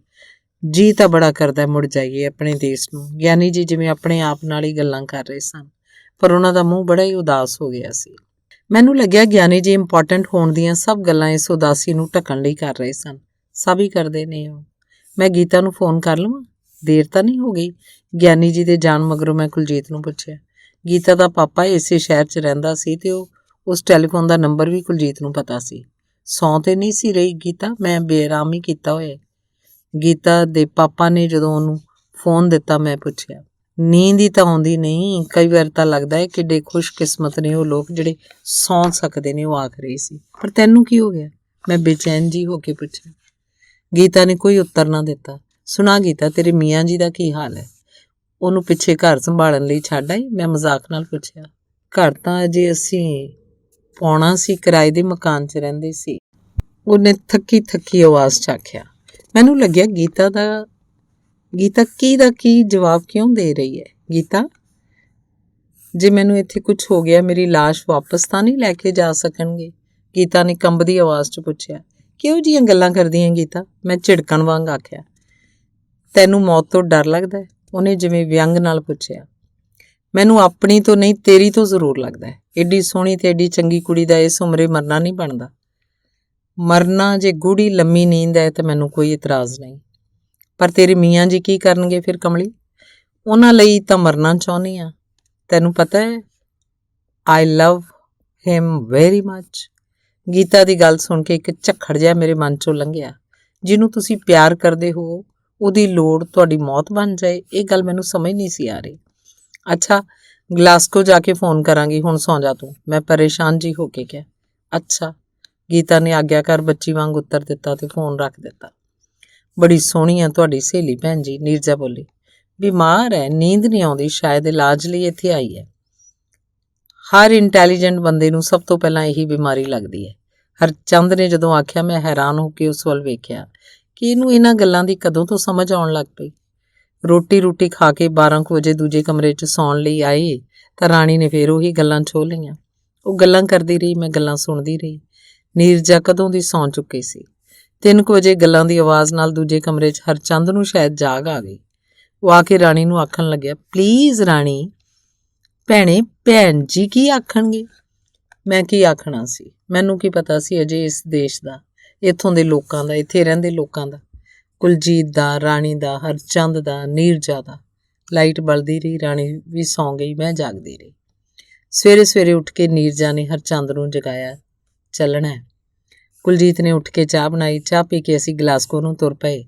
ਜੀ ਤਾਂ ਬੜਾ ਕਰਦਾ ਮੁੜ ਜਾਈਏ ਆਪਣੇ ਦੇਸ਼ ਨੂੰ। ਗਿਆਨੀ ਜੀ ਜਿਵੇਂ ਆਪਣੇ ਆਪ ਨਾਲ ਹੀ ਗੱਲਾਂ ਕਰ ਰਹੇ ਸਨ, ਪਰ ਉਹਨਾਂ ਦਾ ਮੂੰਹ ਬੜਾ ਹੀ ਉਦਾਸ ਹੋ ਗਿਆ ਸੀ। ਮੈਨੂੰ ਲੱਗਿਆ ਗਿਆਨੀ ਜੀ ਇੰਪੋਰਟੈਂਟ ਹੋਣ ਦੀਆਂ ਸਭ ਗੱਲਾਂ ਇਸ ਉਦਾਸੀ ਨੂੰ ਢੱਕਣ ਲਈ ਕਰ ਰਹੇ ਸਨ। ਸਭ ਹੀ ਕਰਦੇ ਨੇ ਉਹ। ਮੈਂ ਗੀਤਾ ਨੂੰ ਫੋਨ ਕਰ ਲਵਾਂ? ਦੇਰ ਤਾਂ ਨਹੀਂ ਹੋ ਗਈ? ਗਿਆਨੀ ਜੀ ਦੇ ਜਾਣ ਮਗਰੋਂ ਮੈਂ ਕੁਲਜੀਤ ਨੂੰ ਪੁੱਛਿਆ। ਗੀਤਾ ਦਾ ਪਾਪਾ ਇਸੇ ਸ਼ਹਿਰ 'ਚ ਰਹਿੰਦਾ ਸੀ ਤੇ ਉਸ ਟੈਲੀਫੋਨ ਦਾ ਨੰਬਰ ਵੀ ਕੁਲਜੀਤ ਨੂੰ ਪਤਾ ਸੀ। ਸੌਂ ਤੇ ਨਹੀਂ ਸੀ ਰਹੀ ਗੀਤਾ, ਮੈਂ ਬੇਆਰਾਮੀ ਕੀਤਾ ਹੋਇਆ। ਗੀਤਾ ਦੇ ਪਾਪਾ ਨੇ ਜਦੋਂ ਉਹਨੂੰ ਫੋਨ ਦਿੱਤਾ ਮੈਂ ਪੁੱਛਿਆ। ਨੀਂਦ ਹੀ ਤਾਂ ਆਉਂਦੀ ਨਹੀਂ, ਕਈ ਵਾਰ ਤਾਂ ਲੱਗਦਾ ਹੈ ਕਿੱਡੇ ਖੁਸ਼ਕਿਸਮਤ ਨੇ ਉਹ ਲੋਕ ਜਿਹੜੇ ਸੌਂ ਸਕਦੇ ਨੇ, ਉਹ ਆਖ ਰਹੀ ਸੀ। ਪਰ ਤੈਨੂੰ ਕੀ ਹੋ ਗਿਆ, ਮੈਂ ਬੇਚੈਨ ਜੀ ਹੋ ਕੇ ਪੁੱਛਿਆ। ਗੀਤਾ ਨੇ ਕੋਈ ਉੱਤਰ ਨਾ ਦਿੱਤਾ। ਸੁਣਾ ਗੀਤਾ, ਤੇਰੇ ਮੀਆਂ ਜੀ ਦਾ ਕੀ ਹਾਲ ਹੈ? ਉਹਨੂੰ ਪਿੱਛੇ ਘਰ ਸੰਭਾਲਣ ਲਈ ਛੱਡ ਆਈ, ਮੈਂ ਮਜ਼ਾਕ ਨਾਲ ਪੁੱਛਿਆ। ਘਰ ਤਾਂ ਅਜੇ ਅਸੀਂ ਪਾਉਣਾ ਸੀ, ਕਿਰਾਏ ਦੇ ਮਕਾਨ 'ਚ ਰਹਿੰਦੇ ਸੀ, ਉਹਨੇ ਥੱਕੀ ਥੱਕੀ ਆਵਾਜ਼ 'ਚ ਆਖਿਆ। ਮੈਨੂੰ ਲੱਗਿਆ ਗੀਤਾ ਕੀ ਦਾ ਕੀ ਜਵਾਬ ਕਿਉਂ ਦੇ ਰਹੀ ਹੈ। ਗੀਤਾ, ਜੇ ਮੈਨੂੰ ਇੱਥੇ ਕੁਝ ਹੋ ਗਿਆ ਮੇਰੀ ਲਾਸ਼ ਵਾਪਸ ਤਾਂ ਨਹੀਂ ਲੈ ਕੇ ਜਾ ਸਕਣਗੇ? ਗੀਤਾ ਨੇ ਕੰਬਦੀ ਆਵਾਜ਼ 'ਚ ਪੁੱਛਿਆ। ਕਿਹੋ ਜਿਹੀਆਂ ਗੱਲਾਂ ਕਰਦੀਆਂ ਗੀਤਾ, ਮੈਂ ਝਿੜਕਣ ਵਾਂਗ ਆਖਿਆ। ਤੈਨੂੰ ਮੌਤ ਤੋਂ ਡਰ ਲੱਗਦਾ? ਉਹਨੇ ਜਿਵੇਂ ਵਿਅੰਗ ਨਾਲ ਪੁੱਛਿਆ। ਮੈਨੂੰ ਆਪਣੀ ਤੋਂ ਨਹੀਂ, ਤੇਰੀ ਤੋਂ ਜ਼ਰੂਰ ਲੱਗਦਾ ਹੈ। ਏਡੀ ਸੋਹਣੀ ਤੇ ਏਡੀ ਚੰਗੀ ਕੁੜੀ ਦਾ ਇਸ ਉਮਰੇ ਮਰਨਾ ਨਹੀਂ ਬਣਦਾ। ਮਰਨਾ ਜੇ ਗੂੜੀ ਲੰਮੀ ਨੀਂਦ ਹੈ ਤਾਂ ਮੈਨੂੰ ਕੋਈ ਇਤਰਾਜ਼ ਨਹੀਂ, ਪਰ ਤੇਰੇ ਮੀਆਂ ਜੀ ਕੀ ਕਰਨਗੇ ਫਿਰ ਕਮਲੀ? ਉਹਨਾਂ ਲਈ ਤਾਂ ਮਰਨਾ ਚਾਹੁੰਦੀ ਆ। ਤੈਨੂੰ ਪਤਾ ਹੈ ਆਈ ਲਵ ਹਿਮ ਵੈਰੀ ਮੱਚ। ਗੀਤਾ ਦੀ ਗੱਲ ਸੁਣ ਕੇ ਇੱਕ ਝੱਖੜ ਜਿਹਾ ਮੇਰੇ ਮਨ 'ਚੋਂ ਲੰਘਿਆ। ਜਿਹਨੂੰ ਤੁਸੀਂ ਪਿਆਰ ਕਰਦੇ ਹੋ ਉਹਦੀ ਲੋੜ ਤੁਹਾਡੀ ਮੌਤ ਬਣ ਜਾਏ, ਇਹ ਗੱਲ ਮੈਨੂੰ ਸਮਝ ਨਹੀਂ ਸੀ ਆ ਰਹੀ। ਅੱਛਾ, ਗਲਾਸਕੋ ਜਾ ਕੇ ਫੋਨ ਕਰਾਂਗੀ, ਹੁਣ ਸੌਂ ਜਾ ਤੂੰ, ਮੈਂ ਪਰੇਸ਼ਾਨ ਜੀ ਹੋ ਕੇ ਕਿਹਾ। ਅੱਛਾ, ਗੀਤਾ ਨੇ ਆਗਿਆਕਾਰ ਬੱਚੀ ਵਾਂਗ ਉੱਤਰ ਦਿੱਤਾ ਤੇ ਫੋਨ ਰੱਖ ਦਿੱਤਾ। ਬੜੀ ਸੋਹਣੀ ਆ ਤੁਹਾਡੀ ਸਹੇਲੀ ਭੈਣ ਜੀ, ਨੀਰਜਾ ਬੋਲੀ। ਬਿਮਾਰ ਹੈ, ਨੀਂਦ ਨਹੀਂ ਆਉਂਦੀ, ਸ਼ਾਇਦ ਇਲਾਜ ਲਈ ਇੱਥੇ ਆਈ ਹੈ। ਹਰ ਇੰਟੈਲੀਜੈਂਟ ਬੰਦੇ ਨੂੰ ਸਭ ਤੋਂ ਪਹਿਲਾਂ ਇਹੀ ਬਿਮਾਰੀ ਲੱਗਦੀ ਹੈ। ਹਰਚੰਦ ਨੇ ਜਦੋਂ ਆਖਿਆ ਮੈਂ ਹੈਰਾਨ ਹੋ ਕੇ ਉਸ ਵੱਲ ਵੇਖਿਆ ਕਿ ਇਹਨੂੰ ਇਹਨਾਂ ਗੱਲਾਂ ਦੀ ਕਦੋਂ ਤੋਂ ਸਮਝ ਆਉਣ ਲੱਗ ਪਈ। ਰੋਟੀ ਖਾ ਕੇ 12 ਕੁ ਵਜੇ ਦੂਜੇ ਕਮਰੇ 'ਚ ਸੌਣ ਲਈ ਆਏ ਤਾਂ ਰਾਣੀ ਨੇ ਫੇਰ ਉਹੀ ਗੱਲਾਂ ਛੋਹ ਲਈਆਂ। ਉਹ ਗੱਲਾਂ ਕਰਦੀ ਰਹੀ, ਮੈਂ ਗੱਲਾਂ ਸੁਣਦੀ ਰਹੀ। ਨੀਰਜਾ ਕਦੋਂ ਦੀ ਸੌਂ ਚੁੱਕੀ ਸੀ। 3 ਕੁ ਵਜੇ ਗੱਲਾਂ ਦੀ ਆਵਾਜ਼ ਨਾਲ ਦੂਜੇ ਕਮਰੇ 'ਚ ਹਰਚੰਦ ਨੂੰ ਸ਼ਾਇਦ ਜਾਗ ਆ ਗਈ। ਉਹ ਆ ਕੇ ਰਾਣੀ ਨੂੰ ਆਖਣ ਲੱਗਿਆ, ਪਲੀਜ਼ ਰਾਣੀ ਭੈਣੇ, ਭੈਣ ਜੀ ਕੀ ਆਖਣਗੇ? ਮੈਂ ਕੀ ਆਖਣਾ ਸੀ, ਮੈਨੂੰ ਕੀ ਪਤਾ ਸੀ ਅਜੇ ਇਸ ਦੇਸ਼ ਦਾ, ਇੱਥੋਂ ਦੇ ਲੋਕਾਂ ਦਾ, ਇੱਥੇ ਰਹਿੰਦੇ ਲੋਕਾਂ ਦਾ, ਕੁਲਜੀਤ ਦਾ, ਰਾਣੀ ਦਾ, ਹਰਚੰਦ ਦਾ, ਨੀਰਜਾ ਦਾ। ਲਾਈਟ ਬਲਦੀ ਰਹੀ, ਰਾਣੀ ਵੀ ਸੌਂ ਗਈ, ਮੈਂ ਜਾਗਦੀ ਰਹੀ। ਸਵੇਰੇ ਉੱਠ ਕੇ ਨੀਰਜਾ ਨੇ ਹਰਚੰਦ ਨੂੰ ਜਗਾਇਆ। ਚੱਲਣਾ ਹੈ। ਕੁਲਜੀਤ ਨੇ ਉੱਠ ਕੇ ਚਾਹ ਬਣਾਈ। ਚਾਹ ਪੀ ਕੇ ਅਸੀਂ ਗਲਾਸਕੋ ਨੂੰ ਤੁਰ ਪਏ।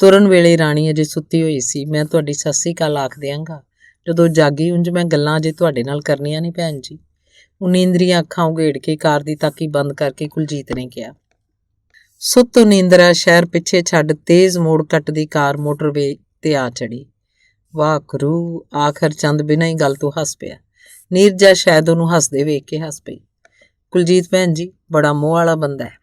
ਤੁਰਨ ਵੇਲੇ ਰਾਣੀ ਅਜੇ ਸੁੱਤੀ ਹੋਈ ਸੀ। ਮੈਂ ਤੁਹਾਡੀ ਸਤਿ ਸ੍ਰੀ ਅਕਾਲ ਆਖ ਦਿਆਂਗਾ ਜਦੋਂ ਜਾਗੀ, ਉਂਝ ਮੈਂ ਗੱਲਾਂ ਅਜੇ ਤੁਹਾਡੇ ਨਾਲ ਕਰਨੀਆਂ ਨਹੀਂ ਭੈਣ ਜੀ। ਉਹ ਨੀਂਦਰੀਆਂ ਅੱਖਾਂ ਉਘੇੜ ਕੇ ਕਾਰ ਦੀ ਤਾਕੀ ਬੰਦ ਕਰਕੇ ਕੁਲਜੀਤ ਨੇ ਕਿਹਾ। ਸੁੱਤ ਨੀਂਦਰਾ ਸ਼ਹਿਰ ਪਿੱਛੇ ਛੱਡ ਤੇਜ਼ ਮੋੜ ਕੱਟਦੀ ਕਾਰ ਮੋਟਰਵੇ ਤੇ ਆ ਚੜੀ। ਵਾਹ ਗੁਰੂ, ਆਖਰ ਚੰਦ ਬਿਨਾਂ ਹੀ ਗੱਲ ਤੋਂ ਹੱਸ ਪਿਆ। ਨੀਰਜਾ ਸ਼ਾਇਦ ਉਹਨੂੰ ਹੱਸਦੇ ਵੇਖ ਕੇ ਹੱਸ ਪਈ। ਕੁਲਜੀਤ ਭੈਣ ਜੀ ਬੜਾ ਮੋਹ ਵਾਲਾ ਬੰਦਾ ਹੈ।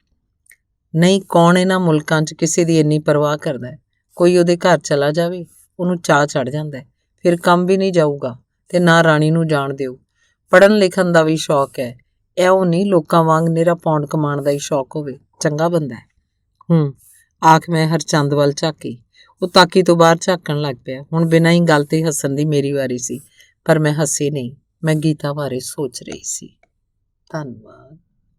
ਨਹੀਂ, ਕੌਣ ਇਹਨਾਂ ਮੁਲਕਾਂ 'ਚ ਕਿਸੇ ਦੀ ਇੰਨੀ ਪਰਵਾਹ ਕਰਦਾ ਹੈ। ਕੋਈ ਉਹਦੇ ਘਰ ਚਲਾ ਜਾਵੇ ਉਹਨੂੰ ਚਾਅ ਚੜ੍ਹ ਜਾਂਦਾ ਹੈ, ਫਿਰ ਕੰਮ ਵੀ ਨਹੀਂ ਜਾਊਗਾ ਤੇ ਨਾ ਰਾਣੀ ਨੂੰ ਜਾਣ ਦਿਓ। ਪੜ੍ਹਨ ਲਿਖਣ ਦਾ ਵੀ ਸ਼ੌਕ ਹੈ, ਇਹੋ ਨਹੀਂ ਲੋਕਾਂ ਵਾਂਗ ਨਿਰਾ ਪੌਂਡ ਕਮਾਉਣ ਦਾ ਹੀ ਸ਼ੌਕ ਹੋਵੇ। ਚੰਗਾ ਬੰਦਾ ਹੈ। ਆਖ ਮੈਂ ਹਰਚੰਦ ਵੱਲ ਝਾਕੀ। ਉਹ ਤਾਕੀ ਤੋਂ ਬਾਹਰ ਝਾਕਣ ਲੱਗ ਪਿਆ। ਹੁਣ ਬਿਨਾਂ ਹੀ ਗੱਲ ਤੇ ਹੱਸਣ ਦੀ ਮੇਰੀ ਵਾਰੀ ਸੀ, ਪਰ ਮੈਂ ਹੱਸੀ ਨਹੀਂ। ਮੈਂ ਗੀਤਾ ਬਾਰੇ ਸੋਚ ਰਹੀ ਸੀ। ਧੰਨਵਾਦ।